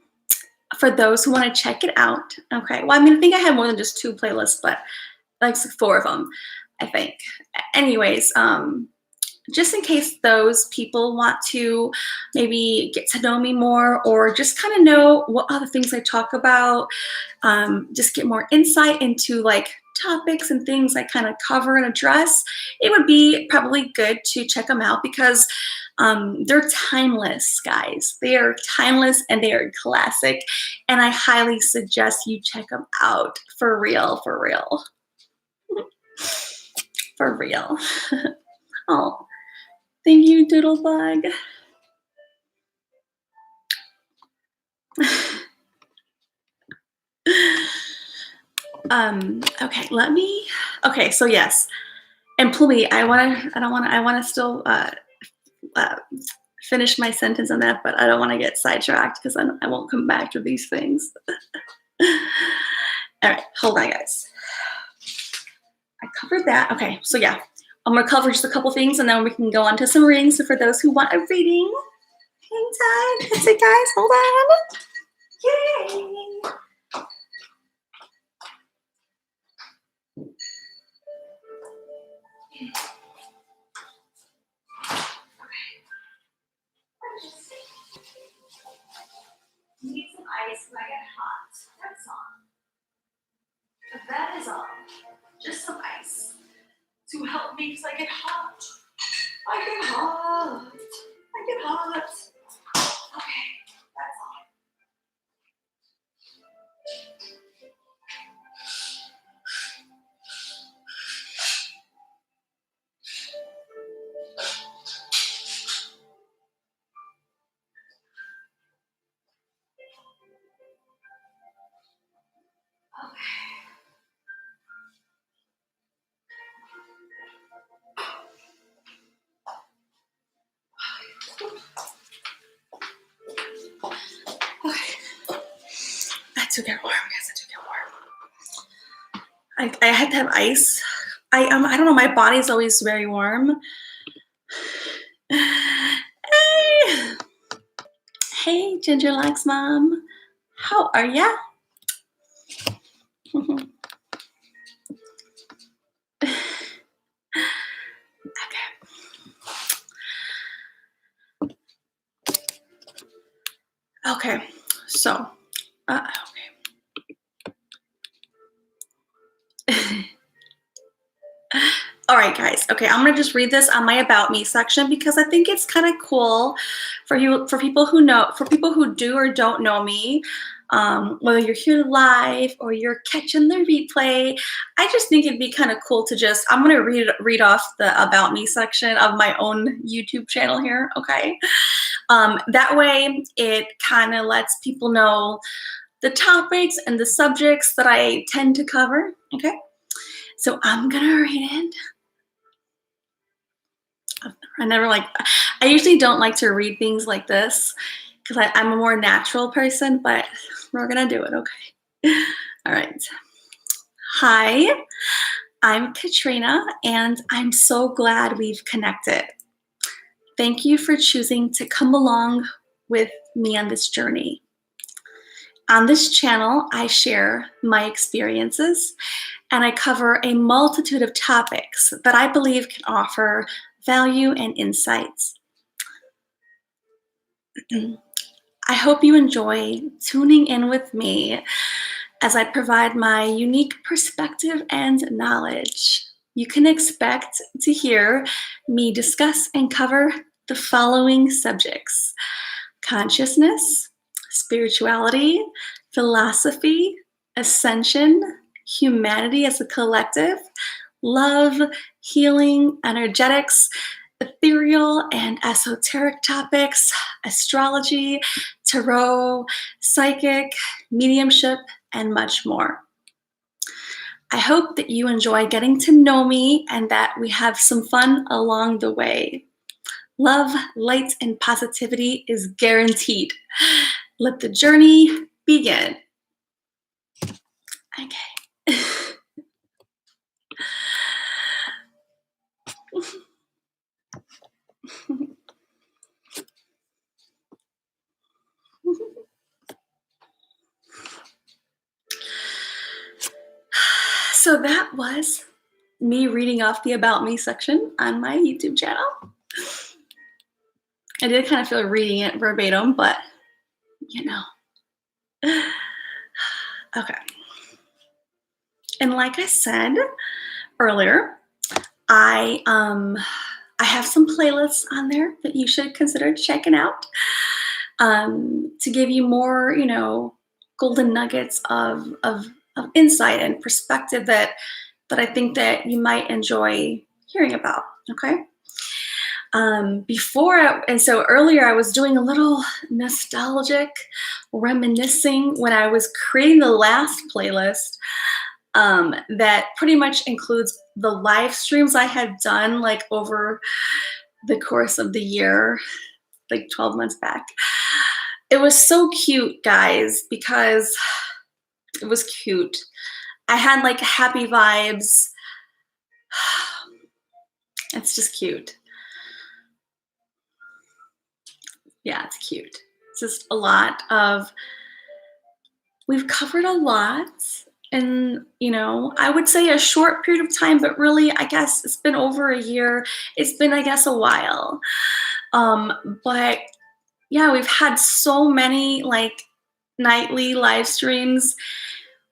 for those who want to check it out. Okay, well, I mean, I think I have more than just 2 playlists, but like 4 of them, I think. Anyways, just in case those people want to maybe get to know me more or just kind of know what other things I talk about, just get more insight into like topics and things I kind of cover and address, it would be probably good to check them out because they're timeless, guys. They are timeless and they are classic. And I highly suggest you check them out for real, for real. For real. Oh, thank you, Doodlebug. Okay, so yes. And Plumie, I want to still finish my sentence on that, but I don't want to get sidetracked because I won't come back to these things. All right, hold on, guys. I covered that. Okay, so yeah, I'm going to cover just a couple things and then we can go on to some readings. So for those who want a reading, hang tight. That's it, guys. Hold on. Yay. Need some ice when I get hot. That's all. That is all. Just some ice to help me because I get hot. I get hot. I get hot. Okay, that's all. I do get warm, guys. I do get warm. I had to have ice. I don't know. My body's always very warm. Hey, hey, Ginger Likes Mom. How are ya? Okay, so, okay. All right, guys. Okay, I'm gonna just read this on my About Me section because I think it's kind of cool for people who do or don't know me. Whether you're here live or you're catching the replay, I just think it'd be kind of cool to just, I'm going to read off the About Me section of my own YouTube channel here, okay? That way it kind of lets people know the topics and the subjects that I tend to cover, okay? So I'm going to read it. I usually don't like to read things like this because I'm a more natural person, but we're gonna do it, okay? All right. Hi, I'm Katrina, and I'm so glad we've connected. Thank you for choosing to come along with me on this journey. On this channel, I share my experiences, and I cover a multitude of topics that I believe can offer value and insights. I hope you enjoy tuning in with me as I provide my unique perspective and knowledge. You can expect to hear me discuss and cover the following subjects: consciousness, spirituality, philosophy, ascension, humanity as a collective, love, healing, energetics, ethereal and esoteric topics, astrology, tarot, psychic, mediumship, and much more. I hope that you enjoy getting to know me and that we have some fun along the way. Love, light, and positivity is guaranteed. Let the journey begin. Okay. So that was me reading off the About Me section on my YouTube channel. I did kind of feel reading it verbatim, but you know. Okay. And like I said earlier, I have some playlists on there that you should consider checking out to give you more, golden nuggets of insight and perspective that I think that you might enjoy hearing about. Okay. So earlier I was doing a little nostalgic reminiscing when I was creating the last playlist that pretty much includes the live streams I had done like over the course of the year, like 12 months back. It was so cute, guys, because it was cute. I had like happy vibes. It's just cute. Yeah, it's cute. It's just a lot of, we've covered a lot in, I would say a short period of time, but really, I guess it's been over a year. It's been, I guess, a while. But yeah, we've had so many like nightly live streams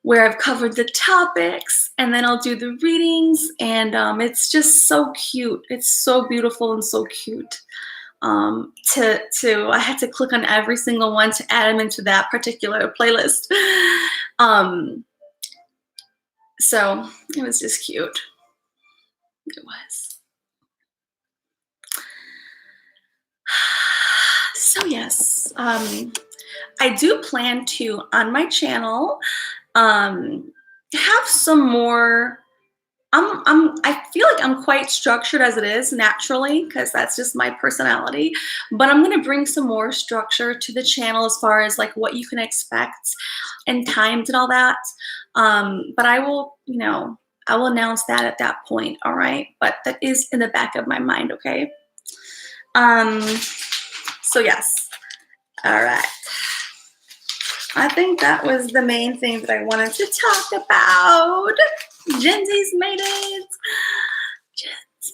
where I've covered the topics and then I'll do the readings, and it's just so cute. It's so beautiful and so cute. I had to click on every single one to add them into that particular playlist. So it was just cute. It was. So yes, I do plan to, on my channel, have some more. I feel like I'm quite structured as it is naturally because that's just my personality, but I'm going to bring some more structure to the channel as far as like what you can expect and times and all that. But I will, I will announce that at that point. All right. But that is in the back of my mind. Okay. So yes. All right. I think that was the main thing that I wanted to talk about. Gen Z's made it. Gen Z.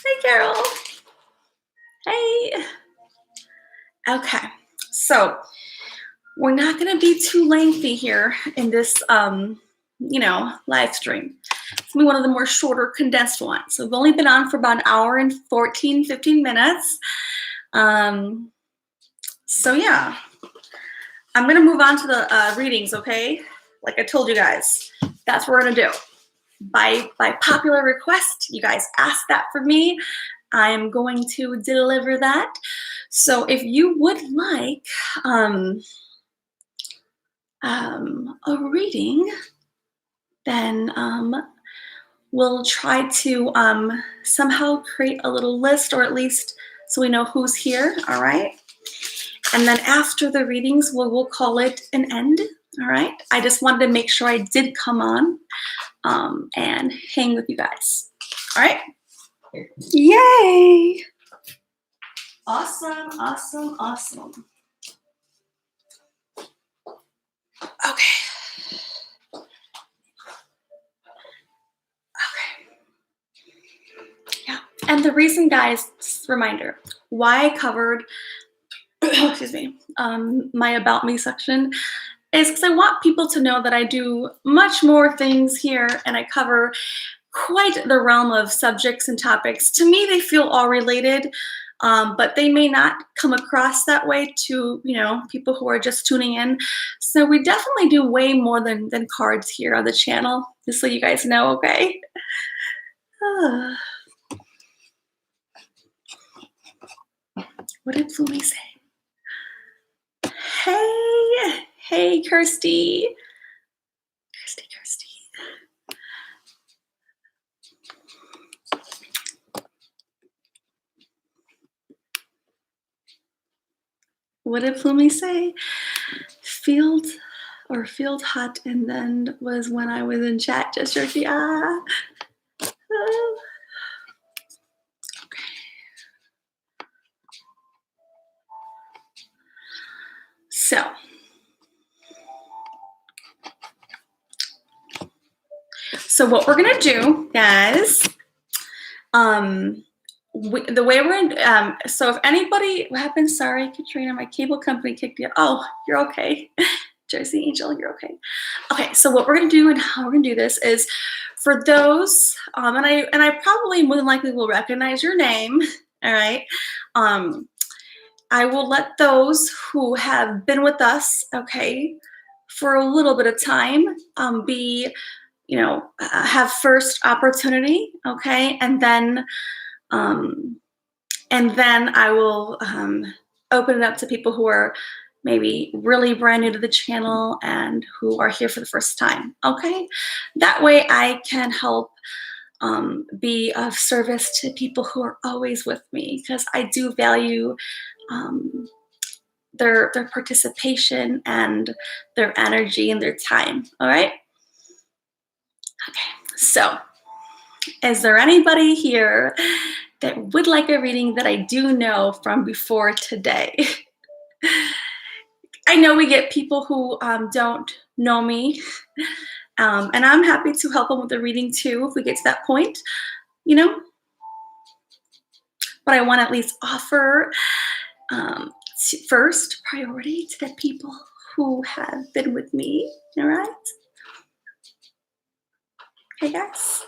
Hey, Carol. Hey. Okay. So we're not going to be too lengthy here in this, live stream. It's going to be one of the more shorter, condensed ones. So we've only been on for about an hour and 15 minutes. So yeah, I'm gonna move on to the readings, okay? Like I told you guys, that's what we're gonna do. By popular request, you guys asked that for me. I'm going to deliver that. So if you would like a reading, then we'll try to somehow create a little list, or at least so we know who's here, all right? And then after the readings, we'll call it an end, all right? I just wanted to make sure I did come on and hang with you guys, all right? Yay! Awesome, awesome, awesome. Okay. Yeah, and the reason, guys, just a reminder, why I covered, excuse me, my About Me section is because I want people to know that I do much more things here, and I cover quite the realm of subjects and topics. To me, they feel all related, but they may not come across that way to, you know, people who are just tuning in. So we definitely do way more than cards here on the channel, just so you guys know, okay? What did Flumi say? Hey, Kirsty. Kirsty. What did Flumi say? Field hot, and then was when I was in chat just jerky. Okay. So what we're gonna do, guys, the way we're in, so if anybody, what happened? Sorry, Katrina, my cable company kicked you. Oh, you're okay. Jersey Angel, you're okay. Okay, so what we're gonna do and how we're gonna do this is, for those, and I probably more than likely will recognize your name. All right. I will let those who have been with us, okay, for a little bit of time, be, you know, have first opportunity, okay, and then I will open it up to people who are maybe really brand new to the channel and who are here for the first time, okay? That way I can help be of service to people who are always with me, because I do value their participation and their energy and their time, all right? Okay, so is there anybody here that would like a reading that I do know from before today? I know we get people who don't know me, and I'm happy to help them with the reading too if we get to that point, you know? But I want to at least offer first priority to the people who have been with me, all right? Okay, guys?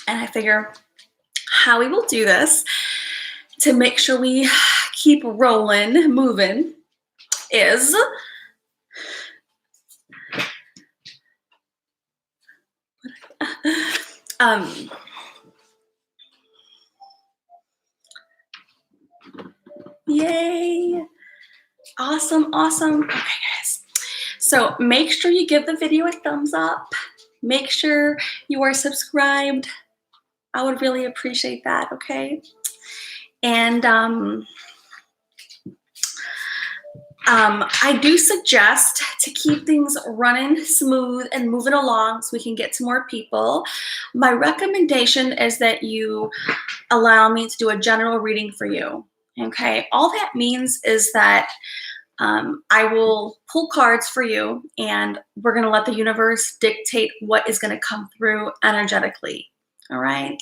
And I figure how we will do this to make sure we keep rolling, moving, is yay, awesome. Okay, guys, so make sure you give the video a thumbs up. Make sure you are subscribed. I would really appreciate that, okay? And I do suggest to keep things running smooth and moving along so we can get to more people. My recommendation is that you allow me to do a general reading for you, okay? All that means is that I will pull cards for you, and we're gonna let the universe dictate what is gonna come through energetically, all right?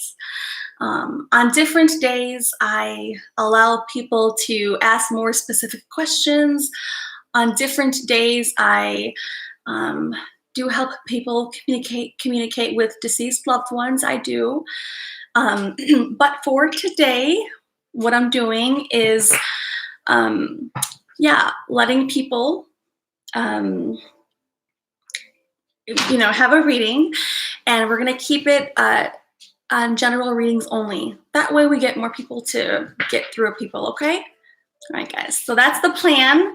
On different days, I allow people to ask more specific questions. On different days, I do help people communicate with deceased loved ones. I do. But for today, what I'm doing is, letting people, have a reading, and we're going to keep it on general readings only. That way we get more people to get through people, okay? All right, guys. So that's the plan.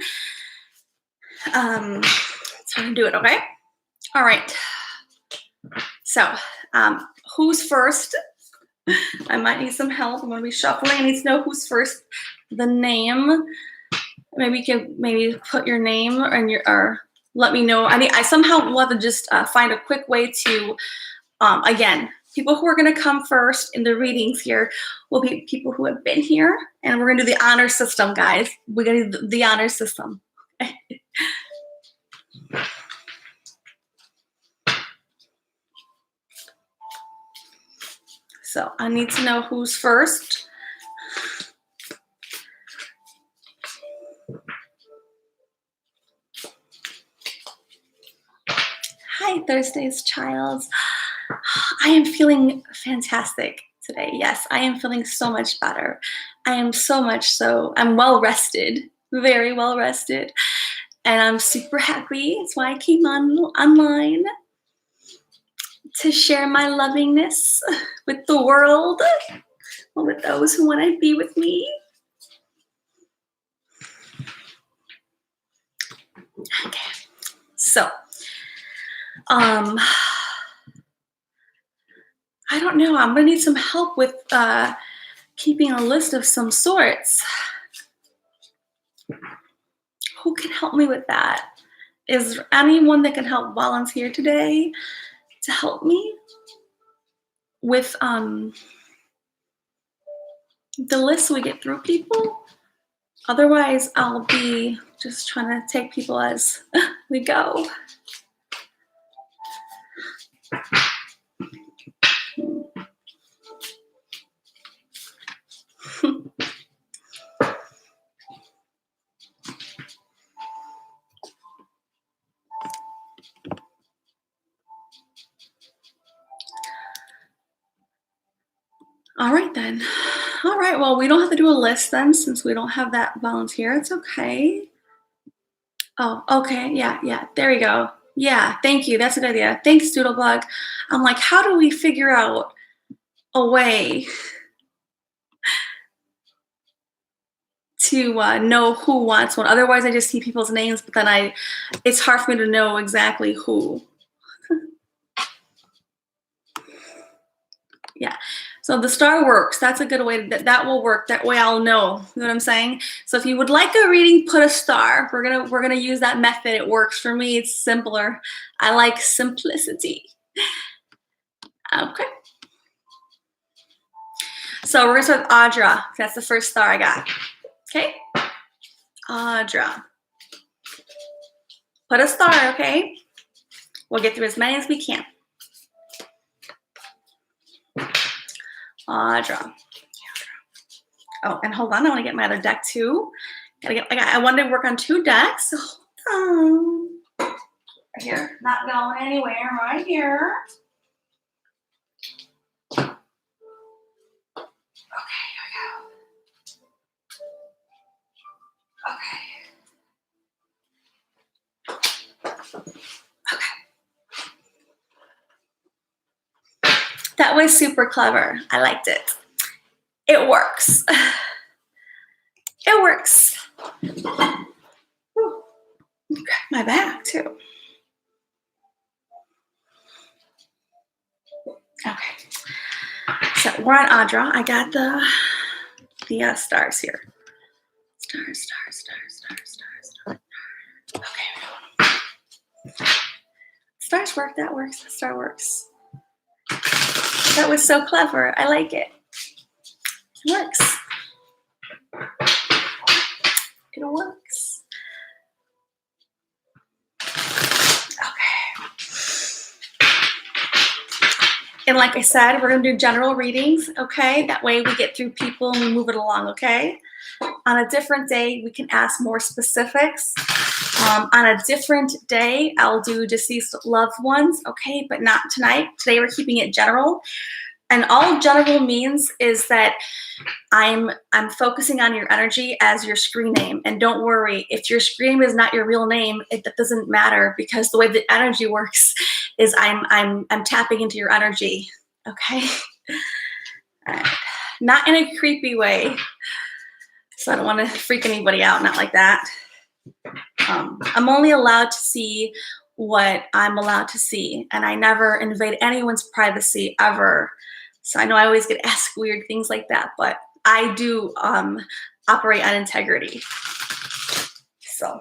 Let's try to do it, okay? All right. So, who's first? I might need some help. I'm going to be shuffling. I need to know who's first. The name. Maybe you can put your name or let me know. I somehow want to just find a quick way to, again, people who are going to come first in the readings here will be people who have been here, and we're going to do the honor system, guys. We're going to do the honor system. So I need to know who's first. Hi, Thursday's child. I am feeling fantastic today. Yes, I am feeling so much better. I am I'm well rested, very well rested, and I'm super happy. That's why I came online to share my lovingness with the world, or with those who want to be with me. Okay, so, I don't know. I'm gonna need some help with keeping a list of some sorts. Who can help me with that? Is there anyone that can help volunteer today to help me with the list so we get through people? Otherwise, I'll be just trying to take people as we go. All right, then. All right, well, we don't have to do a list then since we don't have that volunteer. It's okay. Oh, okay. Yeah. There we go. Yeah, thank you. That's a good idea. Thanks, Doodlebug. I'm like, how do we figure out a way to know who wants one? Otherwise, I just see people's names, but then it's hard for me to know exactly who. Yeah. So the star works. That's a good way that will work. That way I'll know. You know what I'm saying? So if you would like a reading, put a star. We're gonna use that method. It works for me. It's simpler. I like simplicity. Okay. So we're gonna start with Audra. That's the first star I got. Okay. Audra. Put a star, okay? We'll get through as many as we can. Audra. Oh, and hold on, I want to get my other deck too. I wanted to work on 2 decks. Hold on. Right here, not going anywhere. Right here. Okay, here we go. Okay. That was super clever. I liked it. It works. It works. Ooh. My back too. Okay. So we're on Audra. I got the stars here. Stars. Okay. Stars work. That works. The star works. That was so clever. I like it. It works. It works. Okay. And like I said, we're going to do general readings, okay? That way we get through people and we move it along, okay? On a different day, we can ask more specifics. On a different day, I'll do deceased loved ones, okay, but not tonight. Today we're keeping it general. And all general means is that I'm focusing on your energy as your screen name. And don't worry, if your screen name is not your real name, that doesn't matter, because the way the energy works is I'm tapping into your energy, okay? All right. Not in a creepy way. So I don't want to freak anybody out, not like that. I'm only allowed to see what I'm allowed to see, and I never invade anyone's privacy ever. So I know I always get asked weird things like that, but I do operate on integrity. So.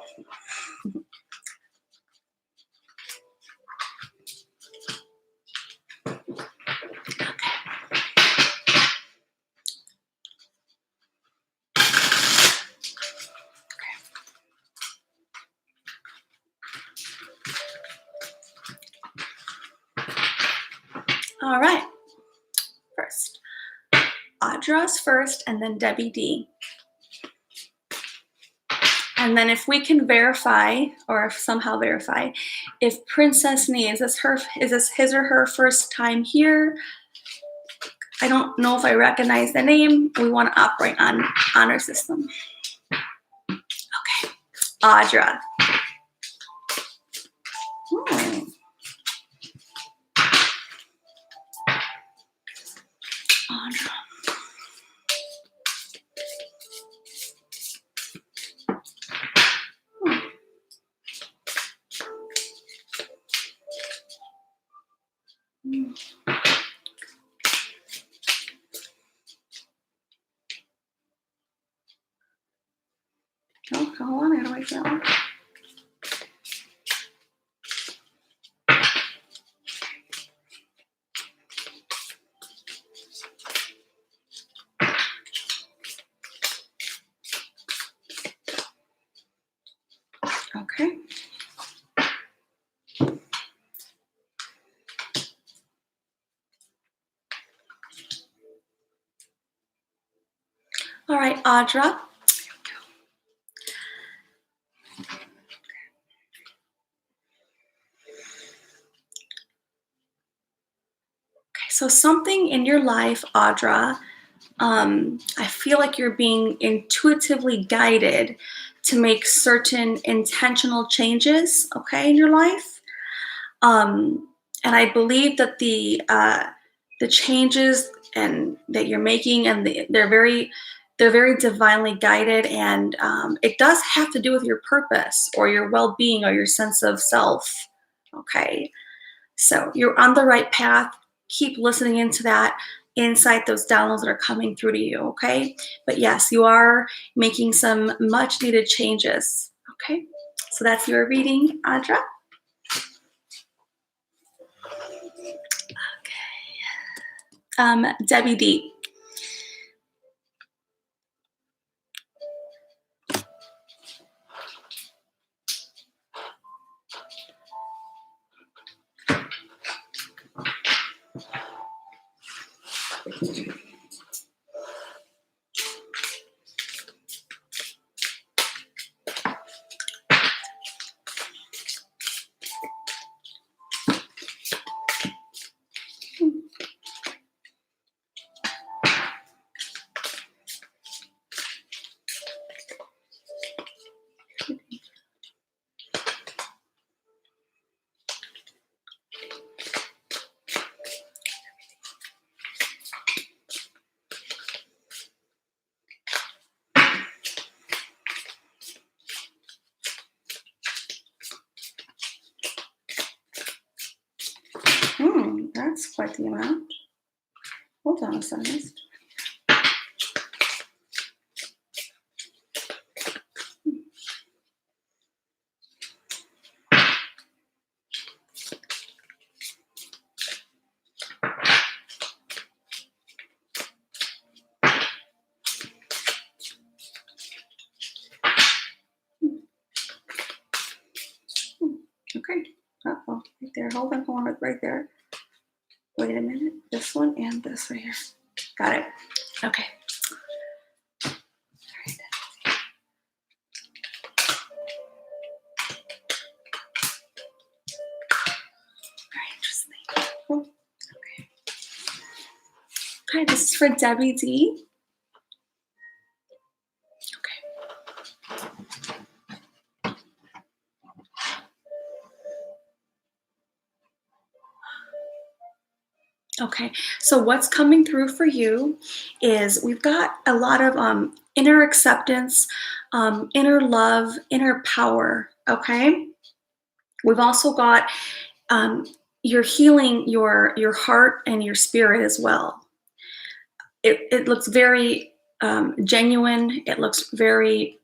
All right, first, Audra's first, and then Debbie D. And then if we can verify, or if somehow verify, if Princess Nee, is this his or her first time here? I don't know if I recognize the name. We want to operate on honor system. Okay, Audra. Audra. Oh, hold on, I gotta wait that one. Okay. All right, Audra. So something in your life, Audra, I feel like you're being intuitively guided to make certain intentional changes, okay, in your life. And I believe that the changes and that you're making, and they're very divinely guided, and it does have to do with your purpose or your well-being or your sense of self, okay? So you're on the right path. Keep listening into that insight, those downloads that are coming through to you, okay? But yes, you are making some much needed changes, okay? So that's your reading, Audra. Okay. Debbie D. That's quite the amount. Hold on a second. Okay. Uh-oh, right there. Hold on, right there. Wait a minute. This one and this right here. Got it. Okay. Okay, this is for Debbie D. Okay, so what's coming through for you is we've got a lot of inner acceptance, inner love, inner power. Okay, we've also got um, you're healing your heart and your spirit as well. It looks very genuine. It looks very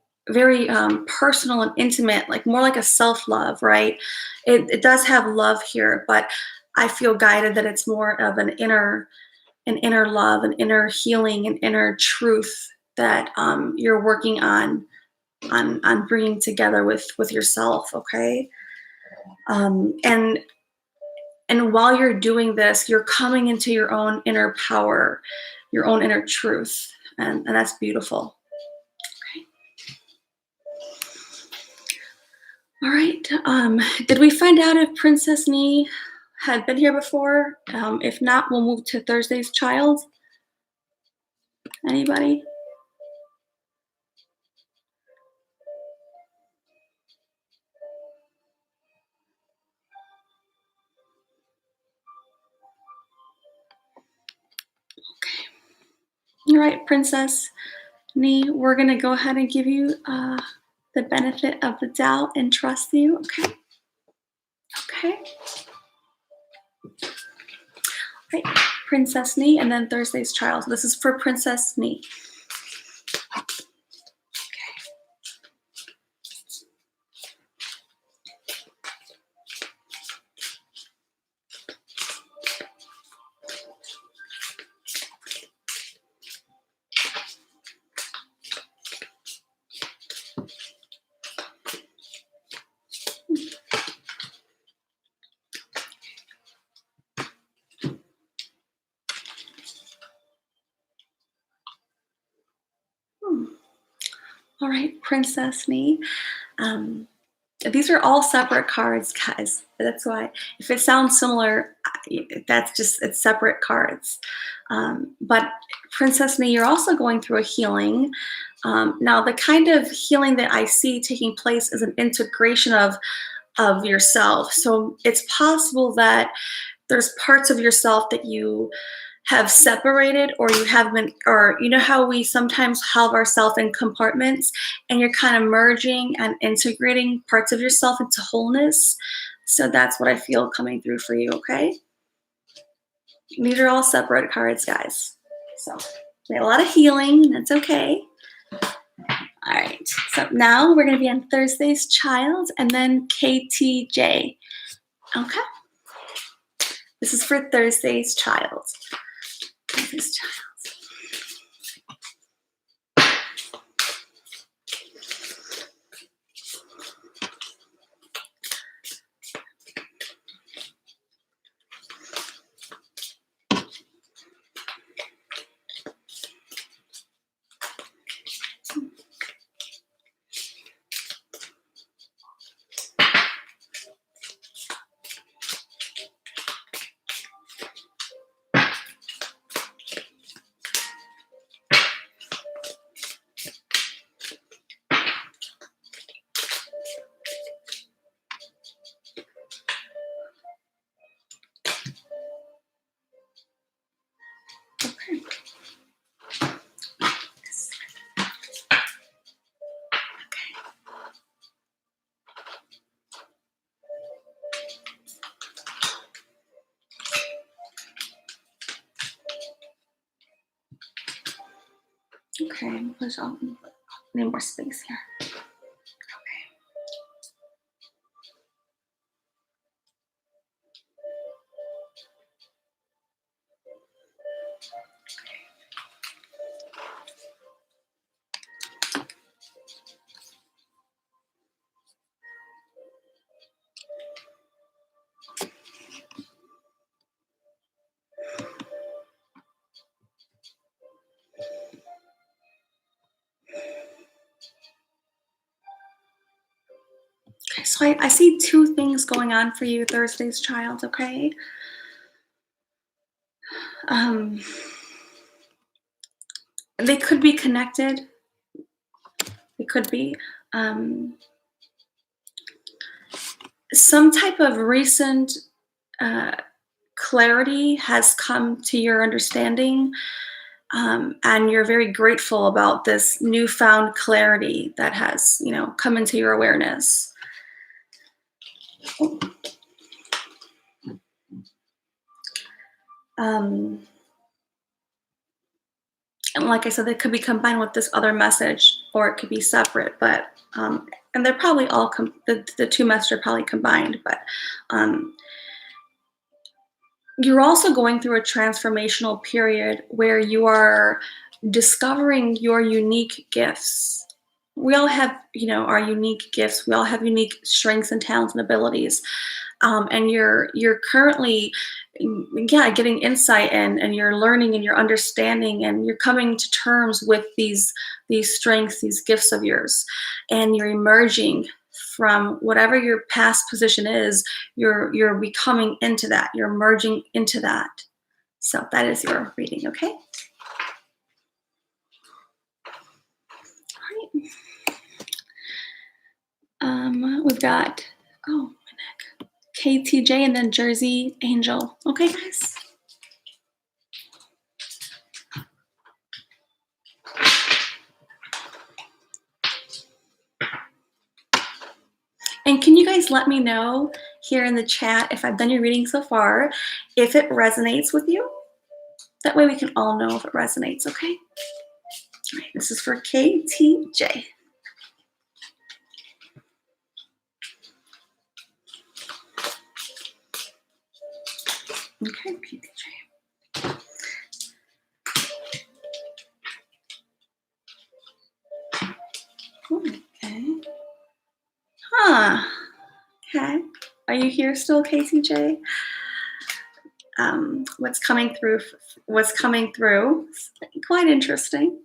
personal and intimate, like more like a self love, right? It does have love here, but I feel guided that it's more of an inner love, an inner healing, an inner truth that you're working on bringing together with yourself. Okay, and while you're doing this, you're coming into your own inner power, your own inner truth, and that's beautiful. Okay. All right. Did we find out if Princess Nee had been here before? If not, we'll move to Thursday's Child. Anybody? All right, Princess Nee, we're going to go ahead and give you the benefit of the doubt and trust you. Okay. Okay. All right, Princess Nee, and then Thursday's Child. This is for Princess Nee. All right, Princess Nee. These are all separate cards, guys. That's why, if it sounds similar, that's just, it's separate cards. But Princess Nee, you're also going through a healing. Now, the kind of healing that I see taking place is an integration of yourself. So it's possible that there's parts of yourself that you have separated, or you have been, or you know how we sometimes have ourselves in compartments, and you're kind of merging and integrating parts of yourself into wholeness. So that's what I feel coming through for you. Okay, these are all separate cards, guys. So we had a lot of healing. That's okay. All right, so now we're going to be on Thursday's Child and then KTJ. Okay, this is for Thursday's Child. Thursday's Child. Okay. Okay, push on. Need more space here. Okay. Okay, so I see two things going on for you, Thursday's Child. Okay. Um, They could be connected. They could be. Some type of recent clarity has come to your understanding, and you're very grateful about this newfound clarity that has, come into your awareness. And like I said, they could be combined with this other message, or it could be separate. But and they're probably all the two messages are probably combined. But you're also going through a transformational period where you are discovering your unique gifts. We all have, our unique gifts. We all have unique strengths and talents and abilities. And you're currently, getting insight, and you're learning, and you're understanding, and you're coming to terms with these strengths, these gifts of yours, and you're emerging from whatever your past position is. You're becoming into that. You're merging into that. So that is your reading, okay? All right. We've got KTJ and then Jersey Angel. Okay, guys. And can you guys let me know here in the chat, if I've done your reading so far, if it resonates with you? That way we can all know if it resonates, okay? All right, this is for KTJ. Okay, KTJ. Okay. Huh. Okay. Are you here still, KTJ? What's coming through? Quite interesting.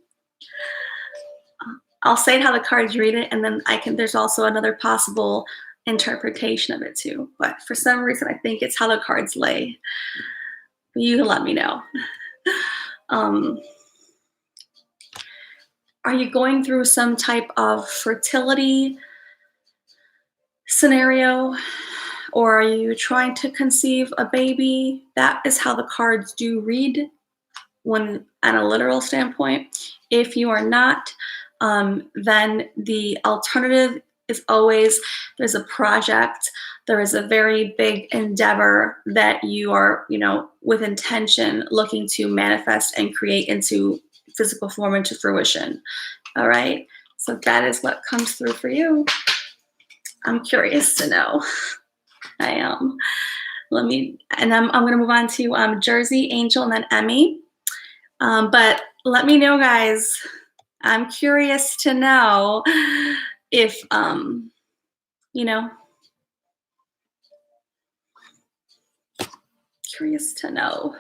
I'll say how the cards read it, and then there's also another possible interpretation of it too. But for some reason, I think it's how the cards lay. You can let me know. Are you going through some type of fertility scenario? Or are you trying to conceive a baby? That is how the cards do read when on a literal standpoint. If you are not, then the alternative is always there's a project, there is a very big endeavor that you are, with intention looking to manifest and create into physical form, into fruition. All right. So that is what comes through for you. I'm curious to know. I am. I'm going to move on to Jersey Angel and then Emmy. But let me know, guys. I'm curious to know if, curious to know.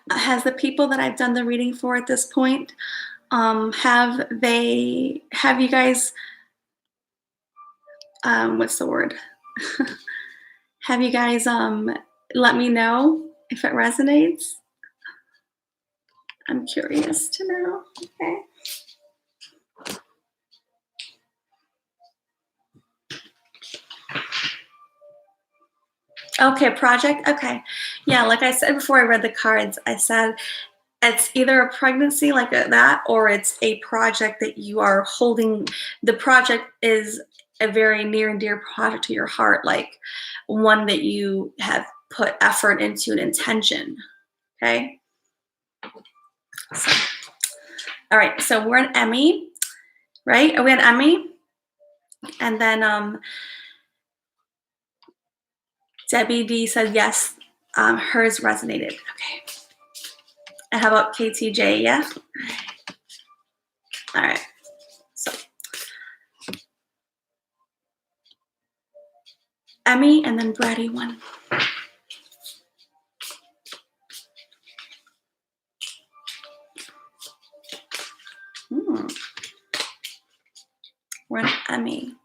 Has the people that I've done the reading for at this point, have you guys, what's the word? Have you guys let me know if it resonates? I'm curious to know. Okay. Okay, project. Okay. Yeah, like I said before I read the cards, I said it's either a pregnancy like that, or it's a project that you are holding. The project is a very near and dear project to your heart, like one that you have put effort into and intention. Okay. So, all right. So we're an Emmy, right? Are we an Emmy? And then Debbie D said yes, hers resonated. Okay. And how about KTJ? Yeah. All right. So Emmy and then Brady one. We're on Emmy.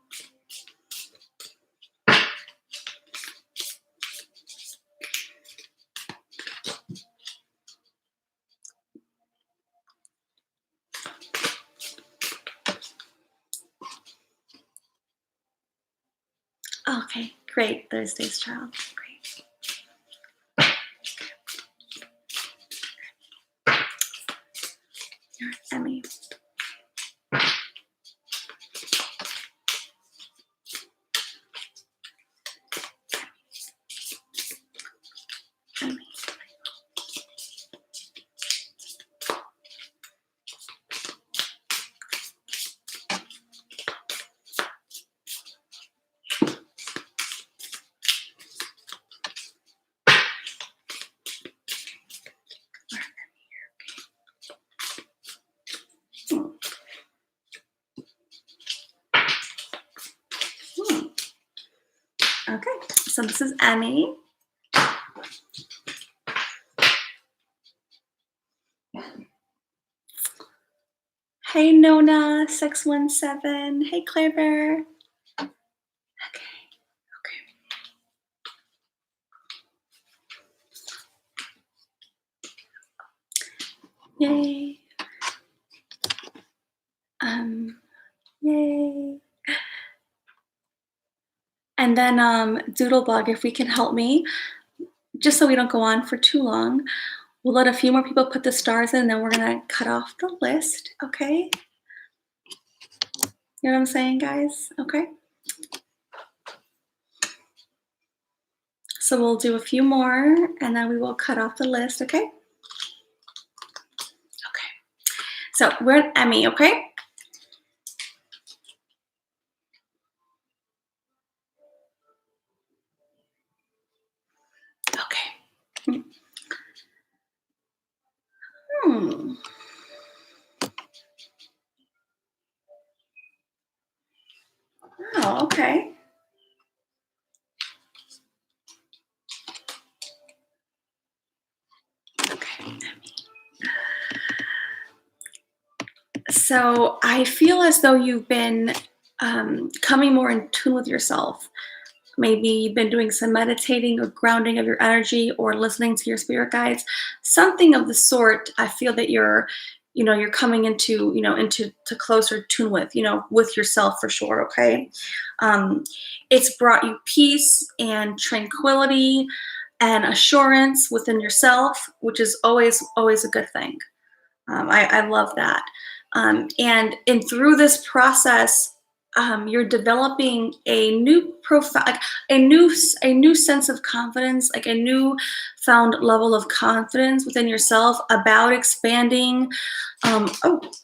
Okay, great. Thursday's child. Great. You're Emmy. Emmy. Okay, so this is Emmy. Hey Nona 617. Hey Claire Bear. Okay. Yay. Yay. And then Doodlebug, if we can help me, just so we don't go on for too long, we'll let a few more people put the stars in, and then we're gonna cut off the list, okay? You know what I'm saying, guys? Okay. So we'll do a few more, and then we will cut off the list, okay? Okay. So we're at Emmy, okay? Okay. Oh, okay. Okay. So I feel as though you've been coming more in tune with yourself. Maybe you've been doing some meditating or grounding of your energy or listening to your spirit guides, something of the sort. I feel that you're coming into, into closer tune with, with yourself for sure. Okay. It's brought you peace and tranquility and assurance within yourself, which is always a good thing. I love that. And through this process, you're developing a new profile, like a new sense of confidence, like a new found level of confidence within yourself about expanding,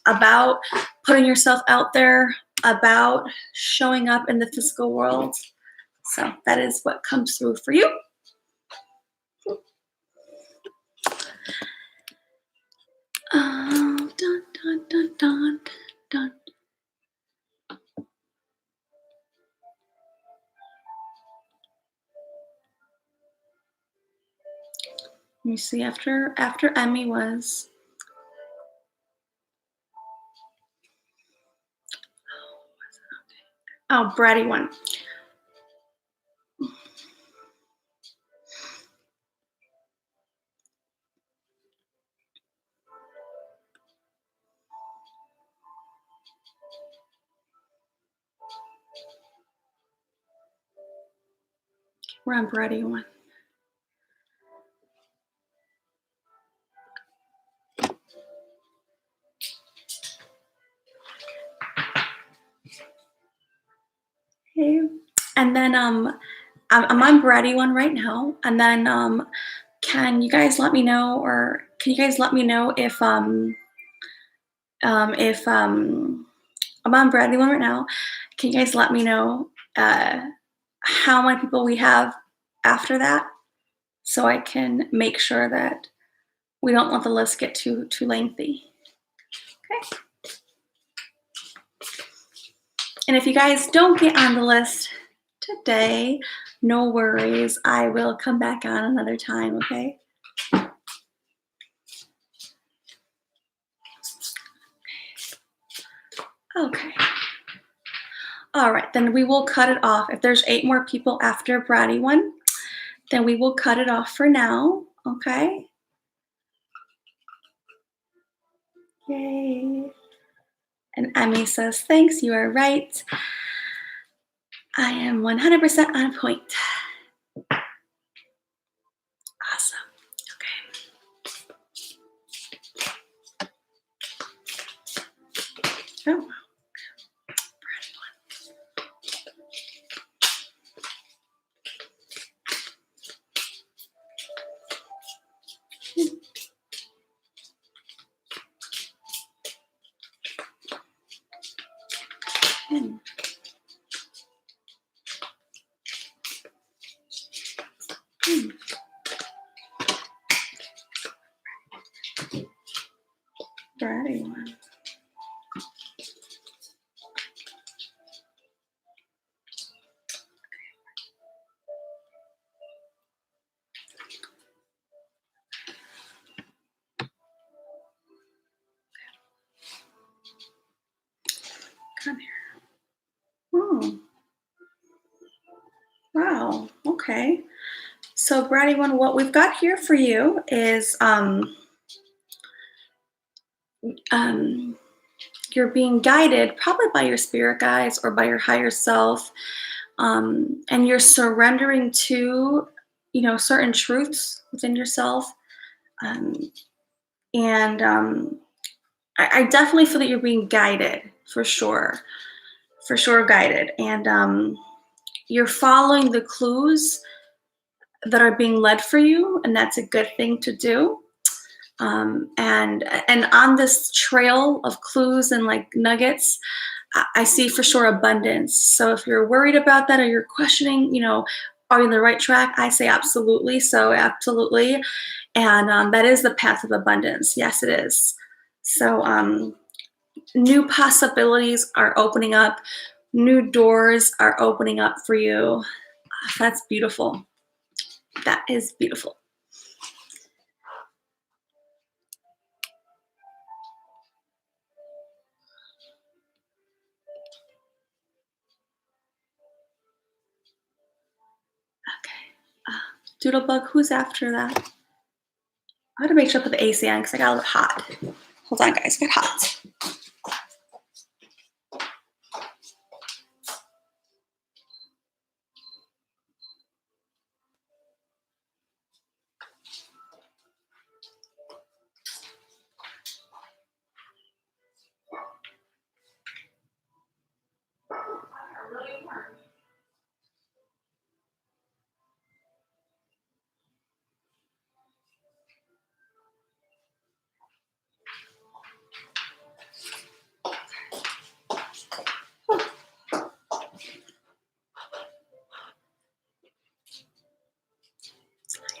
about putting yourself out there, about showing up in the physical world. So that is what comes through for you. Dun, dun, dun, dun, dun. Let me see. After Emmy was. Oh, Bratty one. We're on Bratty one. Okay. And then I'm on Bratty one right now. And then can you guys let me know, if I'm on Bratty one right now? Can you guys let me know how many people we have after that, so I can make sure that we don't let the list get too lengthy. Okay. And if you guys don't get on the list today, no worries. I will come back on another time, okay? Okay. All right, then we will cut it off. If there's 8 more people after Bratty one, then we will cut it off for now, okay? Yay. And Emmy says, thanks, you are right. I am 100% on point. Awesome. Okay. Oh. Hmm. Hmm. Bratty one. Come here. Oh. Wow. Okay. So Bratty one, what we've got here for you is you're being guided probably by your spirit guides or by your higher self, and you're surrendering to, certain truths within yourself, um, and I definitely feel that you're being guided for sure guided, and you're following the clues that are being led for you, and that's a good thing to do. And on this trail of clues and like nuggets, I see for sure abundance. So if you're worried about that or you're questioning, are you on the right track? I say absolutely. So absolutely, and that is the path of abundance. Yes, it is. So new possibilities are opening up. New doors are opening up for you. That's beautiful. That is beautiful. Okay. Doodlebug, who's after that? I gotta make sure I put the AC on because I got a little hot. Hold on, guys, I got hot.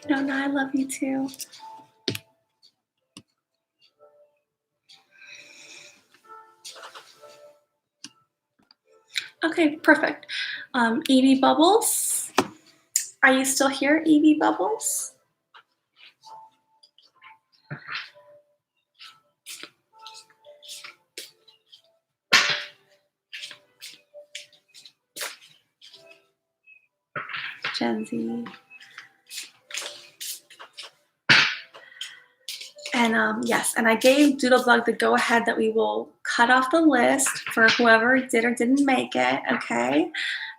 No, I love you too. Okay, perfect. Evie Bubbles, are you still here, Evie Bubbles? Gen Z. And yes, and I gave Doodlebug the go-ahead that we will cut off the list for whoever did or didn't make it, okay?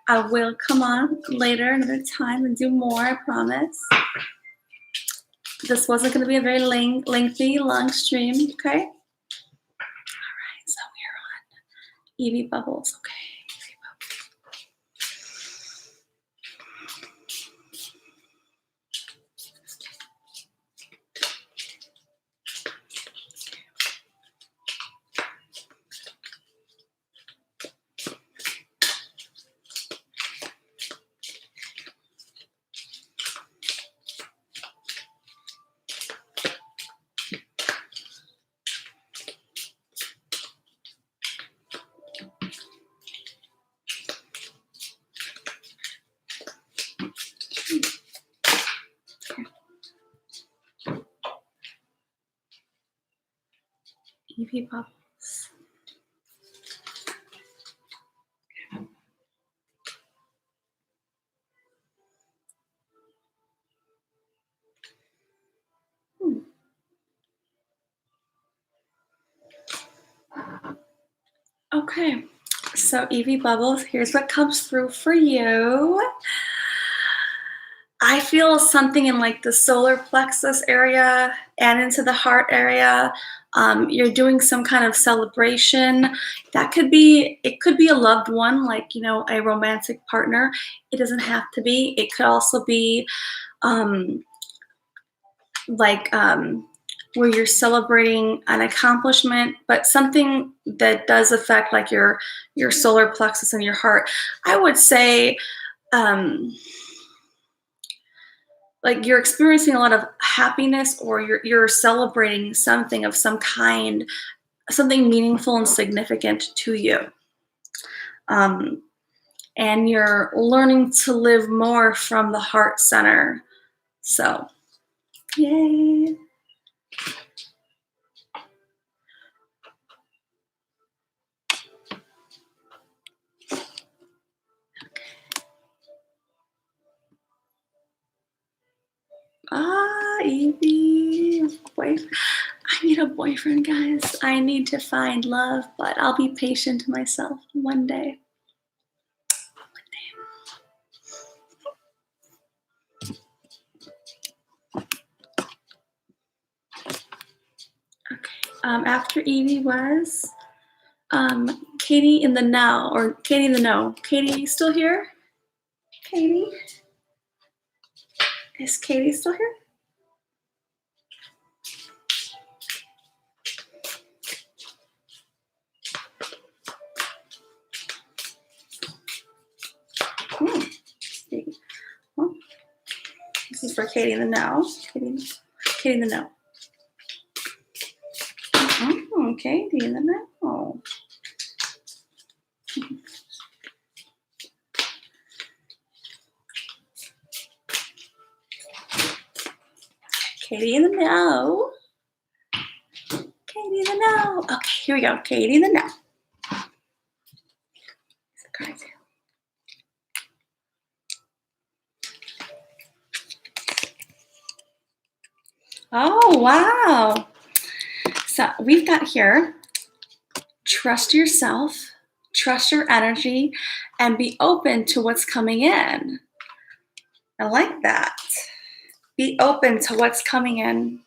I will come on later another time and do more, I promise. This wasn't going to be a very lengthy, long stream, okay? All right, so we're on Evie Bubbles, okay. Evie Bubbles. Okay, so Evie Bubbles, here's what comes through for you. I feel something in like the solar plexus area and into the heart area. You're doing some kind of celebration. It could be a loved one, like, you know, a romantic partner. It doesn't have to be. It could also be um, like where you're celebrating an accomplishment, but something that does affect like your solar plexus and your heart. I would say like you're experiencing a lot of happiness, or you're celebrating something of some kind, something meaningful and significant to you. Um, and you're learning to live more from the heart center. So, yay. Evie, I need a boyfriend, guys. I need to find love, but I'll be patient to myself one day. Okay. After Evie was Katie in the Now, or Katie in the Know. Katie, are you still here? Katie? Is Katie still here? See. Well, this is for Katie in the Know. Katie in the Know. Katie in the Know. Katie in the Know. Katie in the Know. Okay, here we go. Katie in the Know. Oh, wow. So we've got here, trust yourself, trust your energy, and be open to what's coming in. I like that. Be open to what's coming in.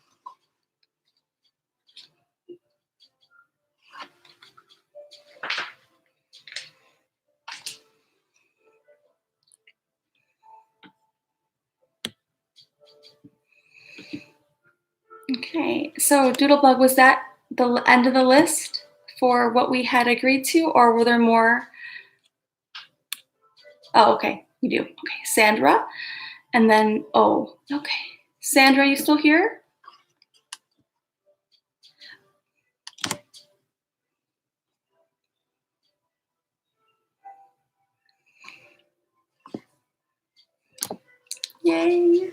Okay, so Doodlebug, was that the end of the list for what we had agreed to, or were there more? Oh, okay, we do. Okay, Sandra, and then okay. Sandra, you still here? Yay.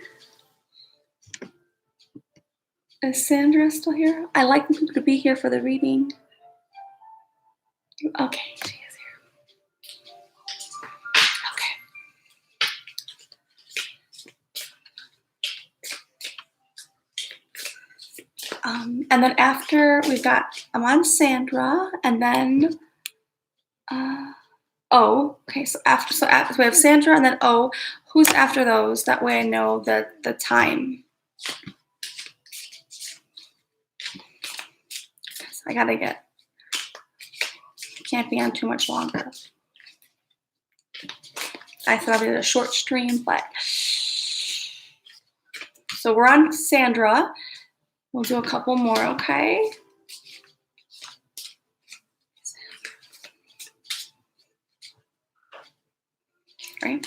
Is Sandra still here? I like people to be here for the reading. Okay, she is here. Okay. And then after I'm on Sandra, and then okay. So after we have Sandra, and then who's after those? That way I know the time. So can't be on too much longer. I thought I did a short stream, but so we're on Sandra. We'll do a couple more, okay? Right.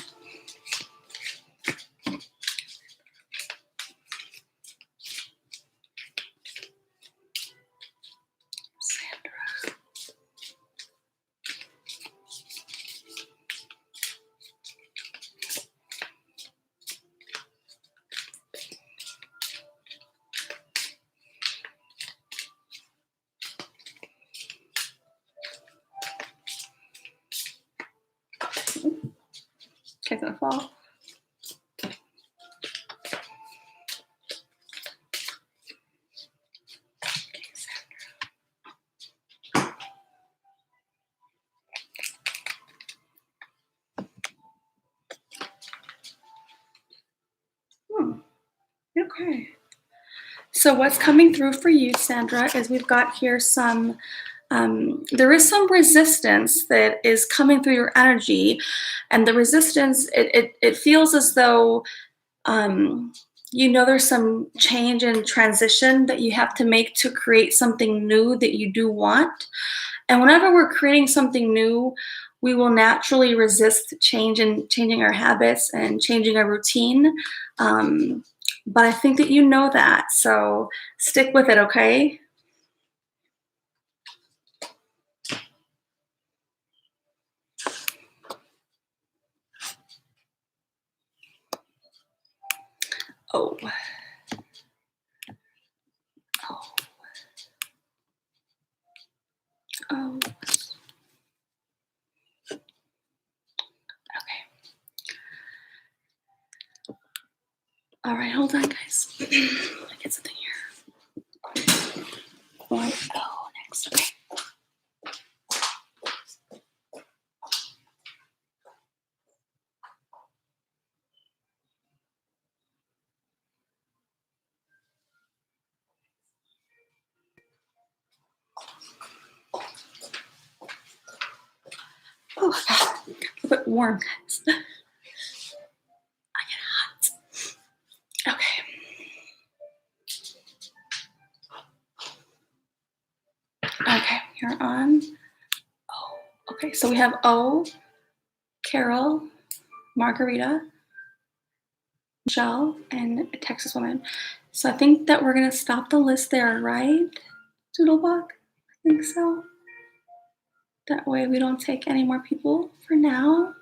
Okay, gonna fall. Okay. So what's coming through for you, Sandra, is we've got here some, there is some resistance that is coming through your energy. And the resistance, it feels as though, you know, there's some change and transition that you have to make to create something new that you do want. And whenever we're creating something new, we will naturally resist change and changing our habits and changing our routine. But I think that you know that, so stick with it, okay? Oh, oh, oh. Okay. All right, hold on, guys. Let me get something here. One, oh, next. Okay. Oh, God, a bit warm, guys. I get hot. Okay. Okay, you're on. Oh, okay. So we have O, Carol, Margarita, Michelle, and a Texas woman. So I think that we're gonna stop the list there, right, Doodlebug? I think so. That way we don't take any more people for now.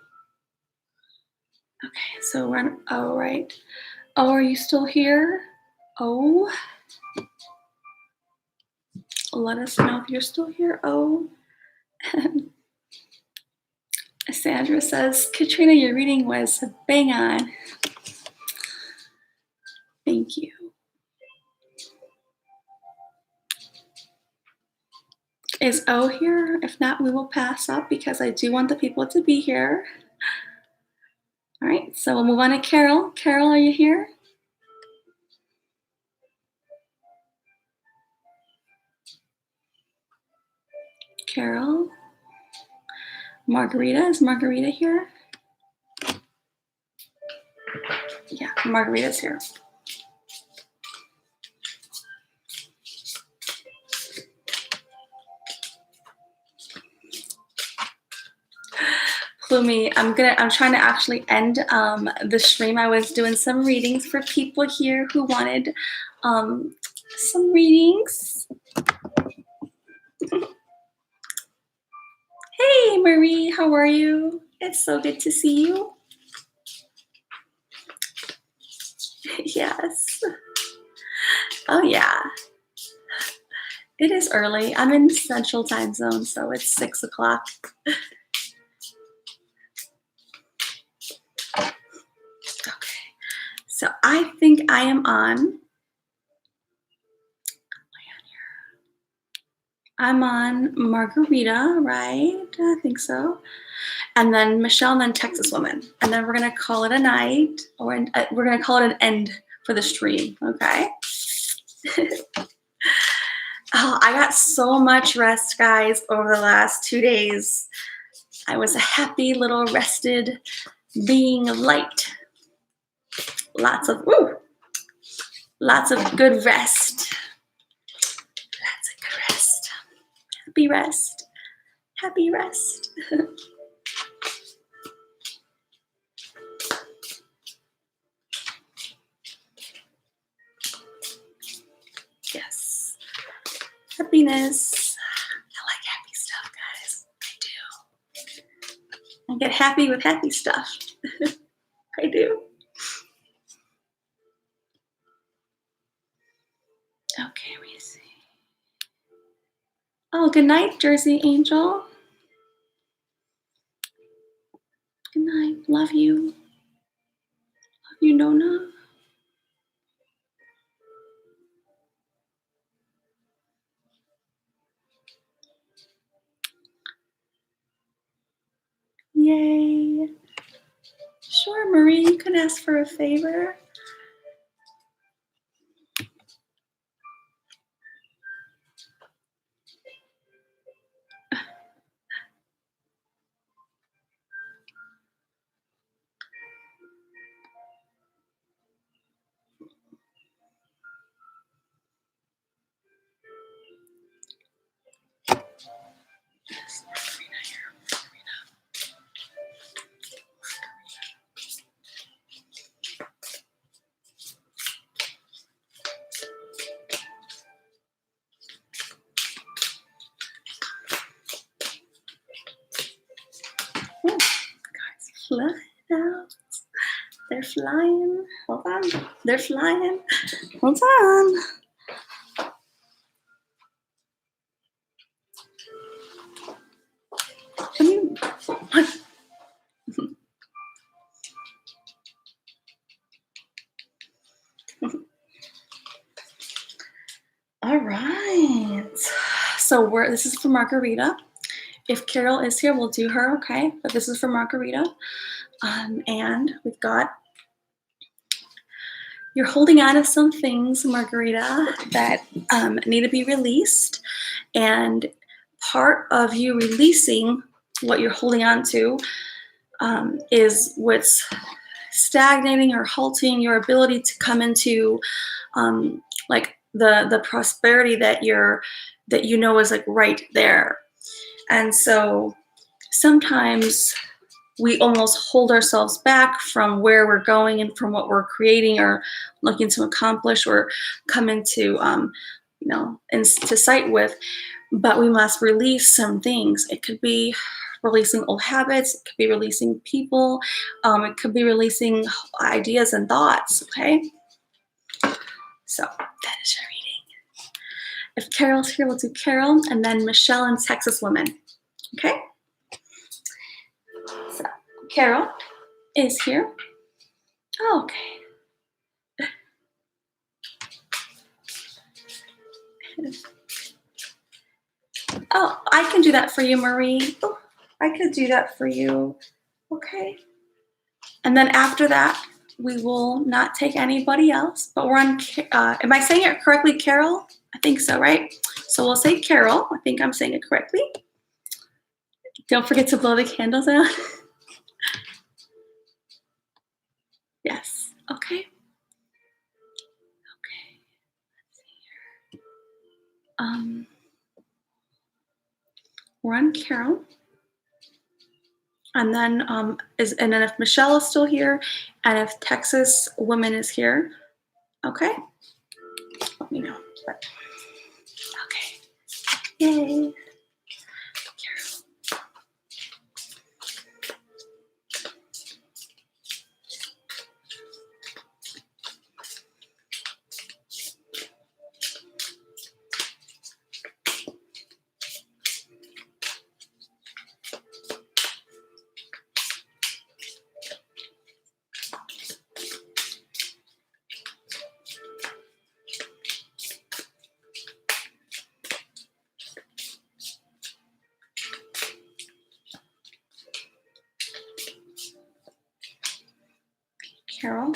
Okay, so we're on O, right? O, are you still here? O. Let us know if you're still here, O. Sandra says, Katrina, your reading was bang on. Thank you. Is O here? If not, we will pass up because I do want the people to be here. All right, so we'll move on to Carol. Carol, are you here? Carol. Margarita, is Margarita here? Yeah, Margarita's here. Plumi, I'm trying to actually end the stream. I was doing some readings for people here who wanted some readings. Hey Marie, how are you? It's so good to see you. Yes. Oh yeah. It is early. I'm in Central Time Zone, so it's 6 o'clock. Okay. So I think I am on. I'm on Margarita, right? I think so. And then Michelle, and then Texas Woman. And then we're going to call it a night, or we're going to call it an end for the stream, okay? Oh, I got so much rest, guys, over the last 2 days. I was a happy little rested being of light. Lots of good rest. Lots of good rest. Happy rest. Happy rest. Yes. Happiness. I like happy stuff, guys. I do. I get happy with happy stuff. I do. Okay, let me see. Oh, good night, Jersey Angel. Good night. Love you. Love you, Nona. Yay. Sure, Marie, you can ask for a favor. Oh, guys, flying out. They're flying. Hold on. They're flying. Hold on. All right. So this is for Margarita. If Carol is here, we'll do her, okay? But this is for Margarita. And we've got, you're holding on to some things, Margarita, that need to be released. And part of you releasing what you're holding on to is what's stagnating or halting your ability to come into like the prosperity that you know is like right there. And so sometimes we almost hold ourselves back from where we're going and from what we're creating or looking to accomplish or come into into sight with. But we must release some things. It could be releasing old habits. It could be releasing people. It could be releasing ideas and thoughts, okay? So that is your reading. If Carol's here, we'll do Carol, and then Michelle and Texas Woman, okay? So Carol is here. Okay. Oh, I can do that for you, Marie. Oh, I could do that for you. Okay. And then after that, we will not take anybody else, but we're on, am I saying it correctly, Carol? I think so, right? So we'll say Carol. I think I'm saying it correctly. Don't forget to blow the candles out. Yes. Okay. Okay. Let's see here. We're on Carol. And then and then if Michelle is still here, and if Texas Woman is here, okay, let me know. But, okay, yay, Carol. Carol.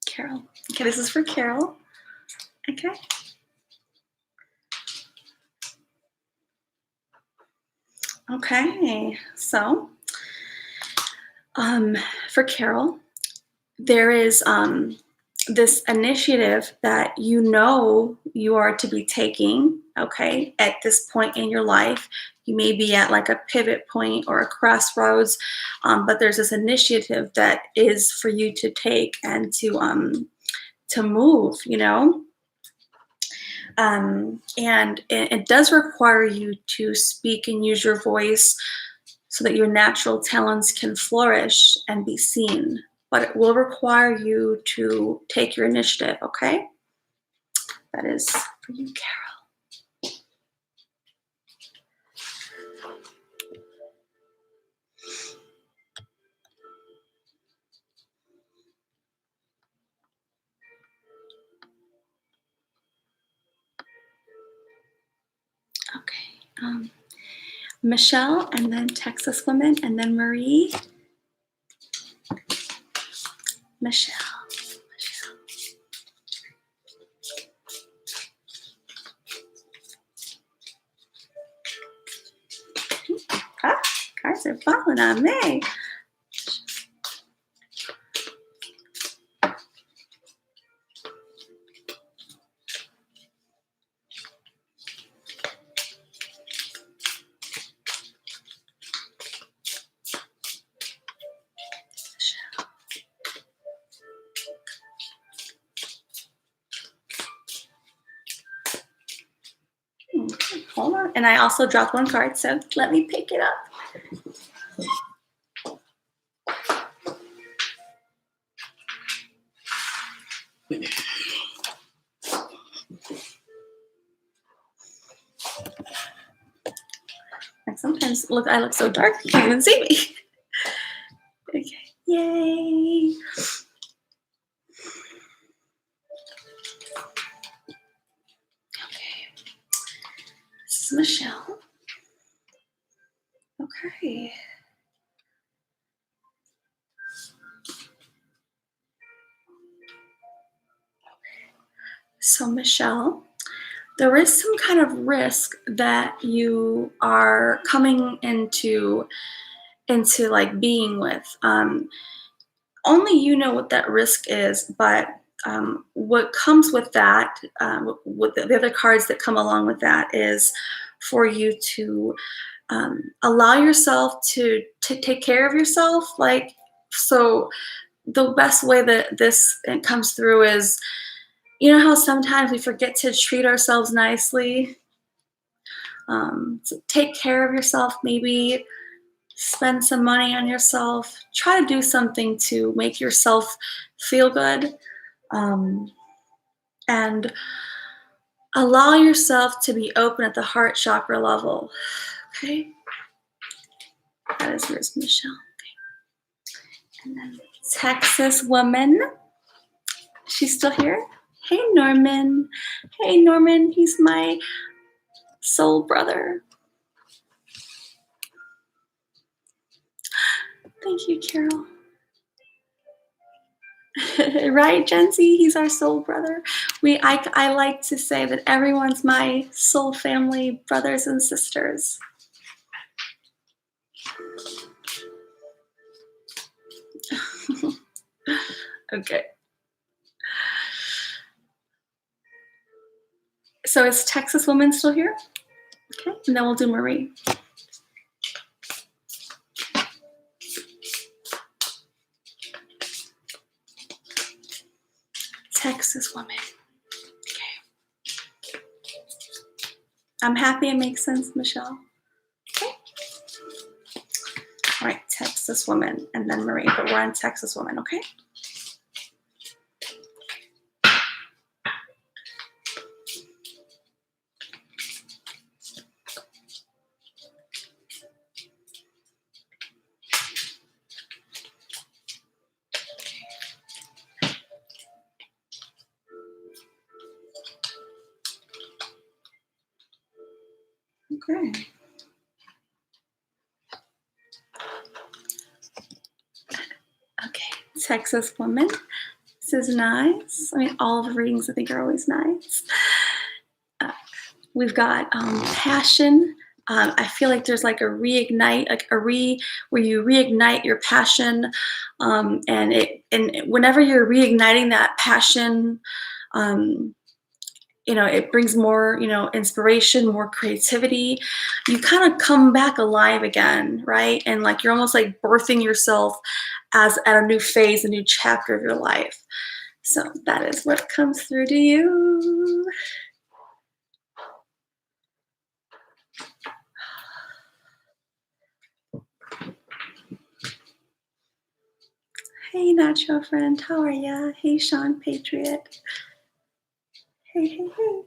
Carol. Okay, this is for Carol. Okay. Okay, so for Carol, there is this initiative that you know you are to be taking, okay, at this point in your life. You may be at like a pivot point or a crossroads, but there's this initiative that is for you to take and to move, you know. And it does require you to speak and use your voice so that your natural talents can flourish and be seen. But it will require you to take your initiative, okay? That is for you, Carol. Okay. Michelle, and then Texas Woman, and then Marie. Michelle. Ah, cards are falling on me. hold on. And I also dropped one card, so let me pick it up. And sometimes I look so dark, you can't even see me. Okay, yay. Okay, this is Michelle. Okay. So Michelle, there is some kind of risk that you are coming into like being with. Only you know what that risk is, but what comes with that, with the other cards that come along with that, is for you to allow yourself to take care of yourself. Like, so the best way that this comes through is, you know how sometimes we forget to treat ourselves nicely? So take care of yourself, maybe spend some money on yourself, try to do something to make yourself feel good, and allow yourself to be open at the heart chakra level. Okay, that is yours, Michelle. Okay. And then Texas woman, she's still here. Hey Norman, hey Norman, he's my soul brother. Thank you, Carol. Right, Jency? He's our soul brother. I like to say that everyone's my soul family, brothers and sisters. Okay. So is Texas woman still here? Okay, and then we'll do Marie. Texas woman. Okay. I'm happy it makes sense, Michelle. Okay. All right, Texas woman, and then Marie, but we're on Texas woman, okay? Okay. Okay, Texas woman. This is nice. I mean, all of the readings I think are always nice. We've got passion. I feel like there's like a reignite, where you reignite your passion, and whenever you're reigniting that passion, it brings more, inspiration, more creativity. You kind of come back alive again, right? And like you're almost like birthing yourself as at a new phase, a new chapter of your life. So that is what comes through to you. Hey, Nacho friend, how are ya? Hey, Sean Patriot. Hey, hey, hey.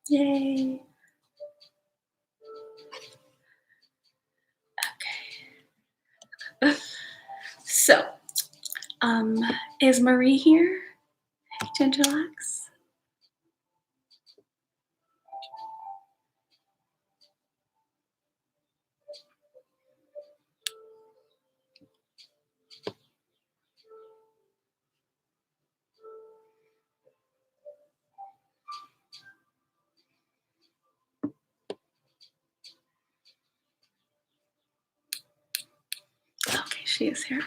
Yay. Okay. So, is Marie here? Hey, Gentle-X. Okay, she is here.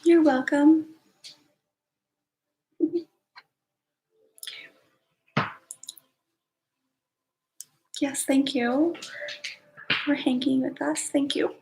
You're welcome. Okay. Yes, thank you for hanging with us. Thank you.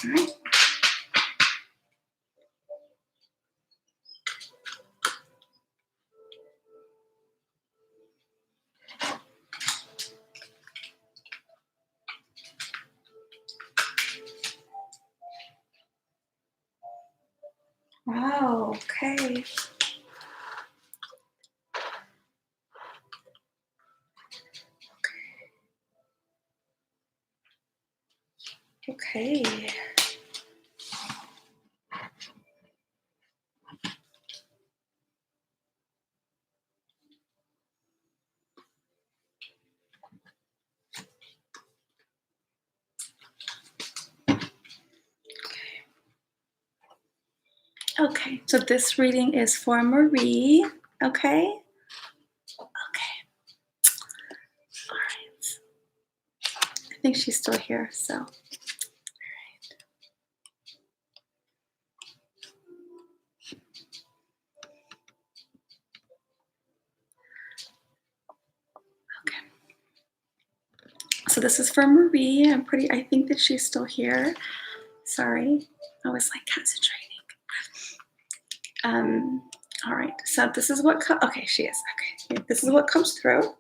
All right. Wow, okay. Okay. Okay, so this reading is for Marie. Okay. Okay. All right. I think she's still here, so. Okay. So this is for Marie. I think that she's still here. Sorry. I was like concentrating. All right. So this is what, okay, she is. Okay. This is what comes through.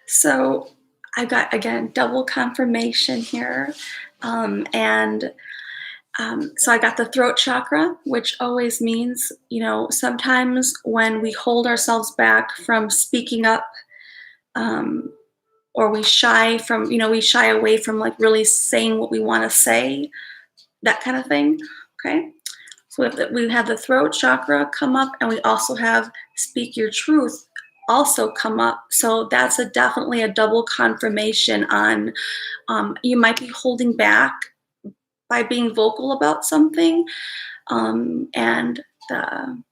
So I got, again, double confirmation here. So I got the throat chakra, which always means, sometimes when we hold ourselves back from speaking up, or we shy away from like really saying what we want to say, that kind of thing. Okay. So we have the throat chakra come up, and we also have speak your truth also come up. So that's definitely a double confirmation on you might be holding back by being vocal about something, and the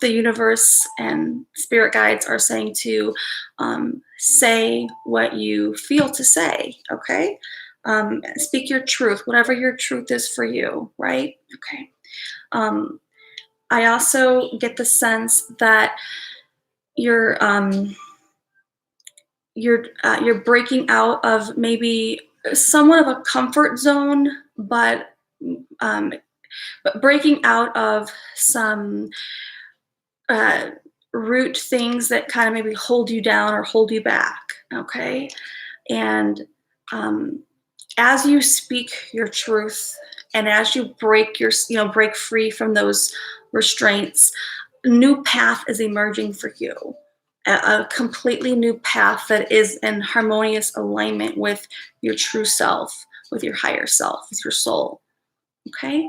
universe and spirit guides are saying to say what you feel to say. Okay. Speak your truth, whatever your truth is for you, right? Okay. I also get the sense that you're breaking out of maybe somewhat of a comfort zone, but breaking out of some root things that kind of maybe hold you down or hold you back. Okay, and as you speak your truth, and as you break free from those restraints, a new path is emerging for you. A completely new path that is in harmonious alignment with your true self, with your higher self, with your soul. Okay,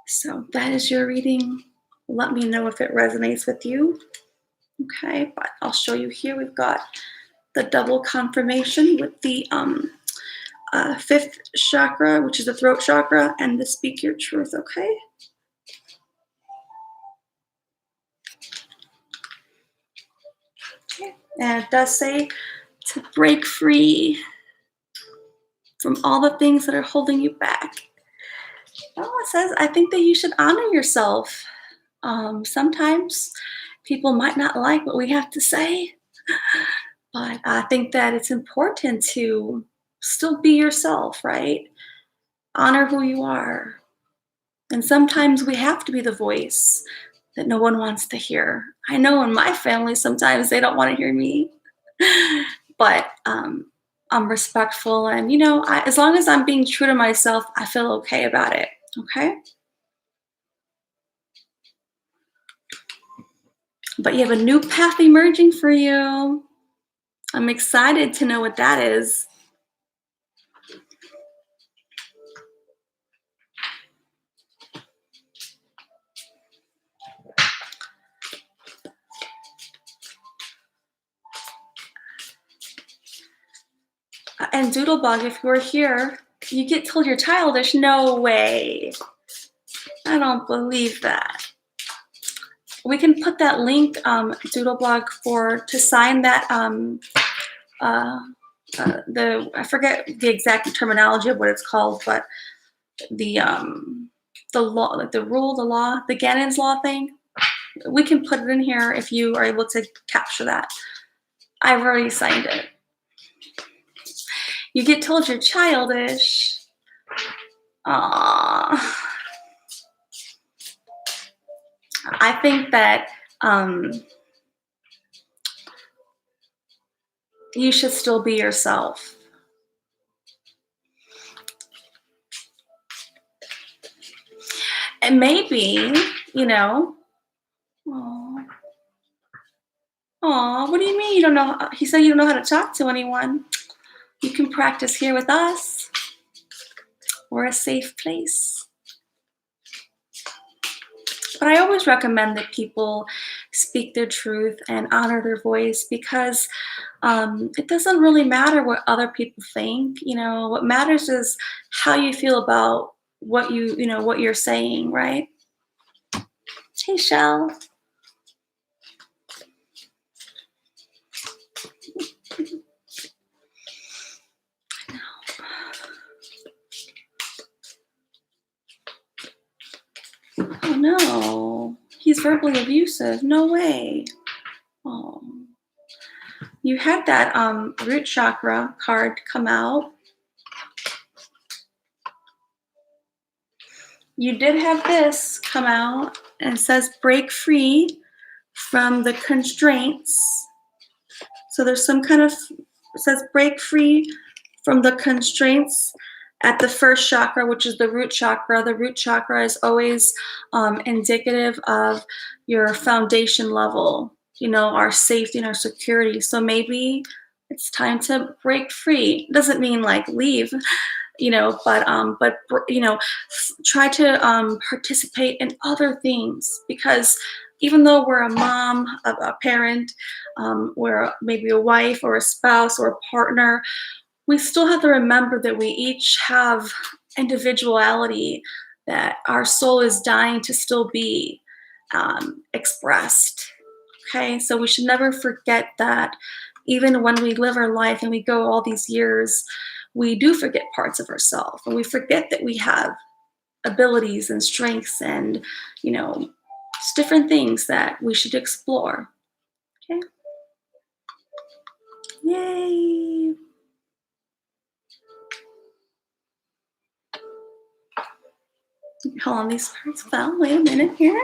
so that is your reading. Let me know if it resonates with you. Okay, but I'll show you here. We've got the double confirmation with the fifth chakra, which is the throat chakra, and the speak your truth. Okay. And it does say to break free from all the things that are holding you back. Well, it says, I think that you should honor yourself. Sometimes people might not like what we have to say, but I think that it's important to still be yourself, right? Honor who you are. And sometimes we have to be the voice that no one wants to hear. I know in my family, sometimes they don't want to hear me, but I'm respectful. And, as long as I'm being true to myself, I feel okay about it. Okay. But you have a new path emerging for you. I'm excited to know what that is. And Doodlebug, if you're here, you get told you're childish. No way. I don't believe that. We can put that link, Doodlebug, to sign that. I forget the exact terminology of what it's called, but the law, like the law, the Ganon's law thing. We can put it in here if you are able to capture that. I've already signed it. You get told you're childish. Aww. I think that you should still be yourself. And maybe, you know, aw, aw, what do you mean you don't know? He said you don't know how to talk to anyone. You can practice here with us. We're a safe place. But I always recommend that people speak their truth and honor their voice because it doesn't really matter what other people think. You know, what matters is how you feel about what what you're saying, right? Hey, Shell. Oh no, he's verbally abusive. No way. Oh, you had that root chakra card come out. You did have this come out, and it says break free from the constraints. So there's some kind of, it says break free from the constraints at the first chakra, which is the root chakra. The root chakra is always indicative of your foundation level, you know, our safety and our security. So maybe it's time to break free. Doesn't mean like leave, you know, but you know, try to participate in other things because even though we're a mom, a parent, we're maybe a wife or a spouse or a partner, we still have to remember that we each have individuality, that our soul is dying to still be expressed. Okay, so we should never forget that even when we live our life and we go all these years, we do forget parts of ourselves and we forget that we have abilities and strengths and, you know, just different things that we should explore. Okay. Yay. Hold on, these cards fell. Wait a minute here.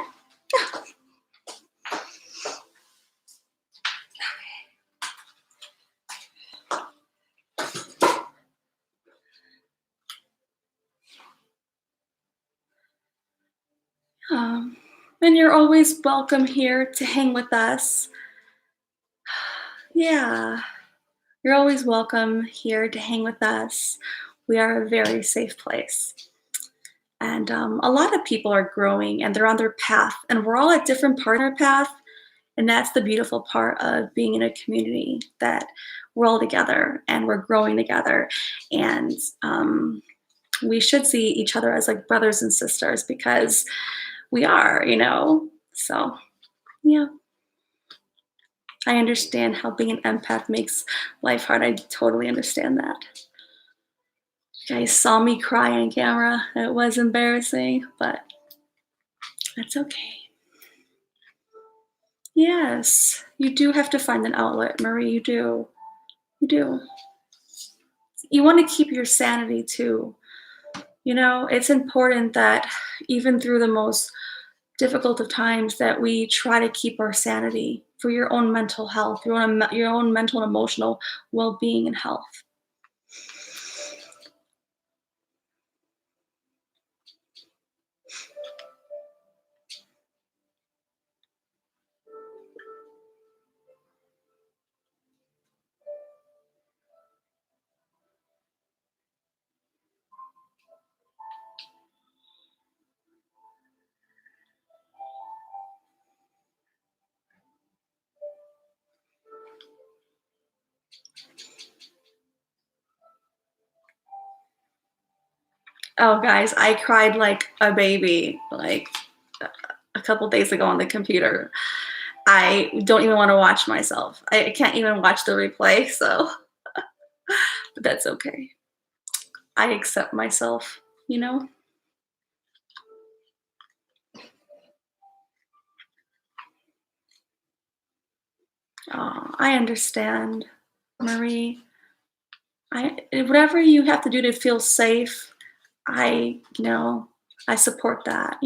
And you're always welcome here to hang with us. Yeah, you're always welcome here to hang with us. We are a very safe place. And a lot of people are growing and they're on their path, and we're all at different part of our path. And that's the beautiful part of being in a community, that we're all together and we're growing together. And we should see each other as like brothers and sisters because we are, you know. So, yeah. I understand how being an empath makes life hard. I totally understand that. You guys saw me cry on camera. It was embarrassing, but that's okay. Yes, you do have to find an outlet, Marie. You do. You do. You want to keep your sanity too. You know, it's important that even through the most difficult of times that we try to keep our sanity for your own mental health, your own mental and emotional well-being and health. Oh, guys, I cried like a baby, like a couple days ago on the computer. I don't even want to watch myself. I can't even watch the replay, so but that's okay. I accept myself, you know? Oh, I understand, Marie. Whatever you have to do to feel safe, I support that.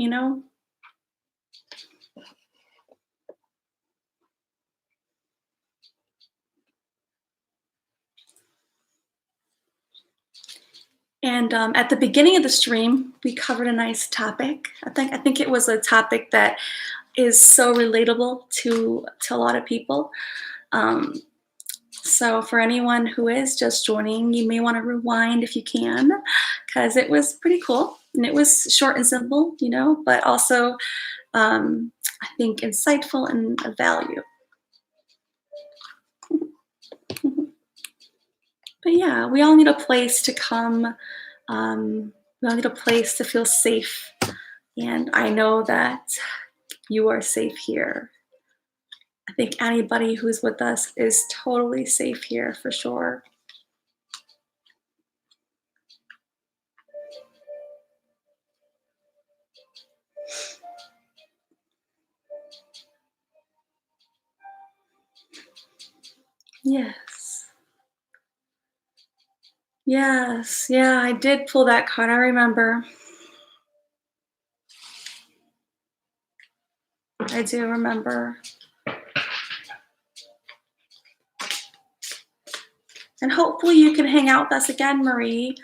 And at the beginning of the stream, we covered a nice topic. I think it was a topic that is so relatable to a lot of people. Um, so for anyone who is just joining, you may want to rewind if you can, because it was pretty cool and it was short and simple, but also I think insightful and of value. But yeah, we all need a place to come. We all need a place to feel safe. And I know that you are safe here. I think anybody who's with us is totally safe here for sure. Yes. Yes. Yeah, I did pull that card. I remember. I do remember. And hopefully you can hang out with us again, Marie,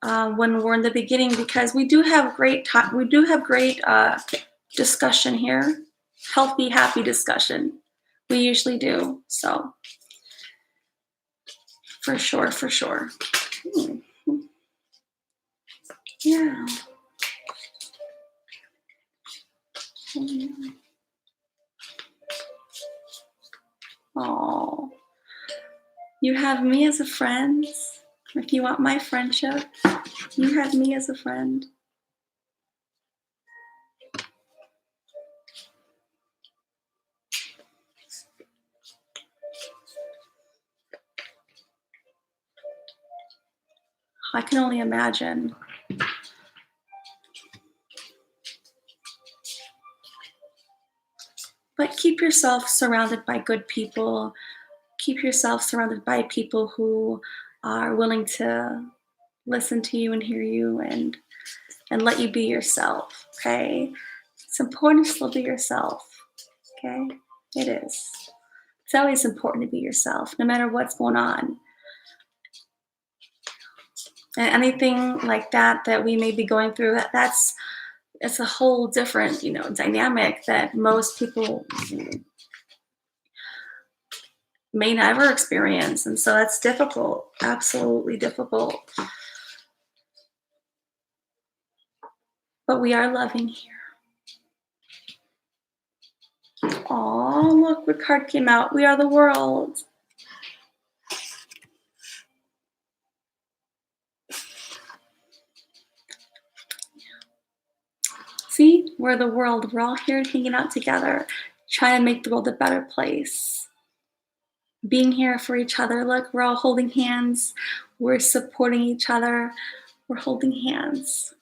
when we're in the beginning, because we do have great time. We do have great discussion here, healthy, happy discussion. We usually do. So for sure, for sure. Yeah. Oh, you have me as a friend. If you want my friendship, you have me as a friend. I can only imagine. But keep yourself surrounded by good people. Keep yourself surrounded by people who are willing to listen to you and hear you and let you be yourself, okay? It's important to still be yourself, okay? It is. It's always important to be yourself, no matter what's going on. And anything like that we may be going through, it's a whole different, dynamic that most people may never experience. And so that's difficult, absolutely difficult. But we are loving here. Oh, look what card came out. We are the world. See, we're the world. We're all here hanging out together, trying to make the world a better place. Being here for each other. Look, we're all holding hands. We're supporting each other. We're holding hands.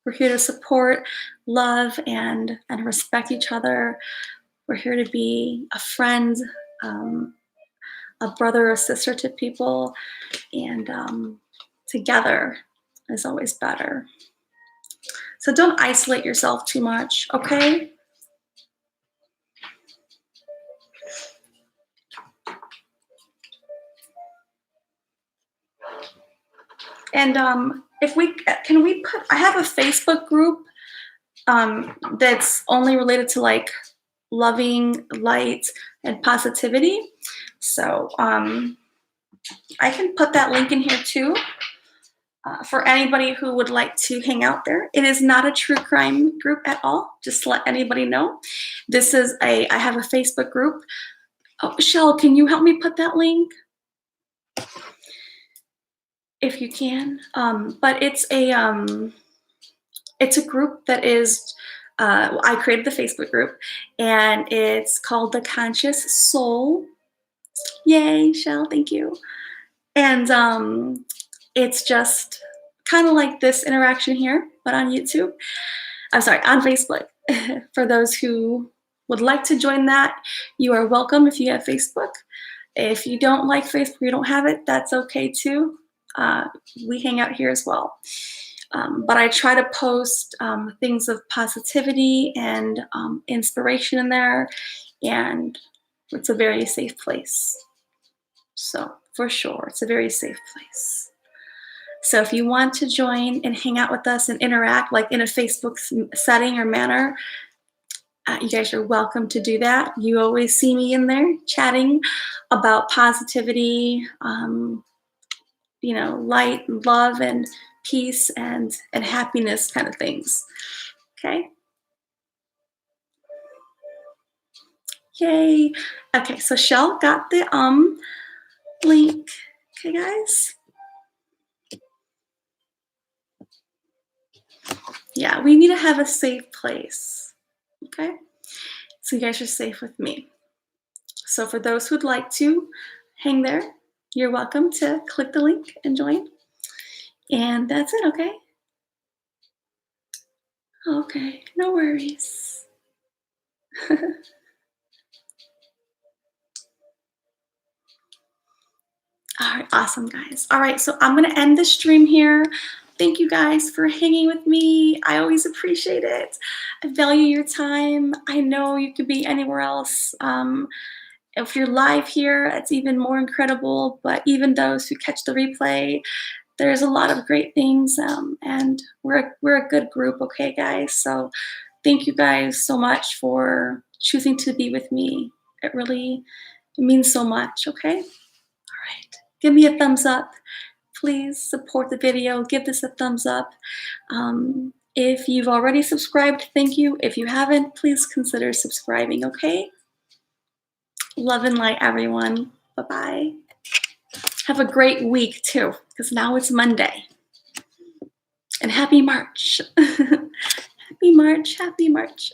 We're here to support, love, and respect each other. We're here to be a friend, a brother or sister to people, and together is always better. So don't isolate yourself too much, okay? And I have a Facebook group that's only related to like loving, light, and positivity. So I can put that link in here too for anybody who would like to hang out there. It is not a true crime group at all, just to let anybody know. I have a Facebook group. Oh, Michelle, can you help me put that link? If you can. But it's a group that is, I created the Facebook group, and it's called The Conscious Soul. Yay, Shell, thank you. And it's just kind of like this interaction here, but on YouTube. I'm sorry, on Facebook, for those who would like to join that, you are welcome if you have Facebook. If you don't like Facebook, you don't have it, that's okay too. We hang out here as well. But I try to post things of positivity and inspiration in there, and it's a very safe place. So for sure, it's a very safe place. So if you want to join and hang out with us and interact like in a Facebook setting or manner, you guys are welcome to do that. You always see me in there chatting about positivity, light and love and peace and happiness kind of things. Okay. Yay. Okay, so Shell got the link. Okay, guys. Yeah, we need to have a safe place. Okay. So you guys are safe with me. So for those who'd like to hang there, you're welcome to click the link and join. And that's it, okay? Okay, no worries. All right, awesome, guys. All right, so I'm going to end the stream here. Thank you guys for hanging with me. I always appreciate it. I value your time. I know you could be anywhere else. If you're live here, it's even more incredible. But even those who catch the replay, there's a lot of great things, and we're a good group, okay, guys? So thank you guys so much for choosing to be with me. It really means so much, okay? All right. Give me a thumbs up. Please support the video. Give this a thumbs up. If you've already subscribed, thank you. If you haven't, please consider subscribing, okay? Love and light, everyone. Bye-bye. Have a great week, too, because now it's Monday. And happy March. Happy March, happy March.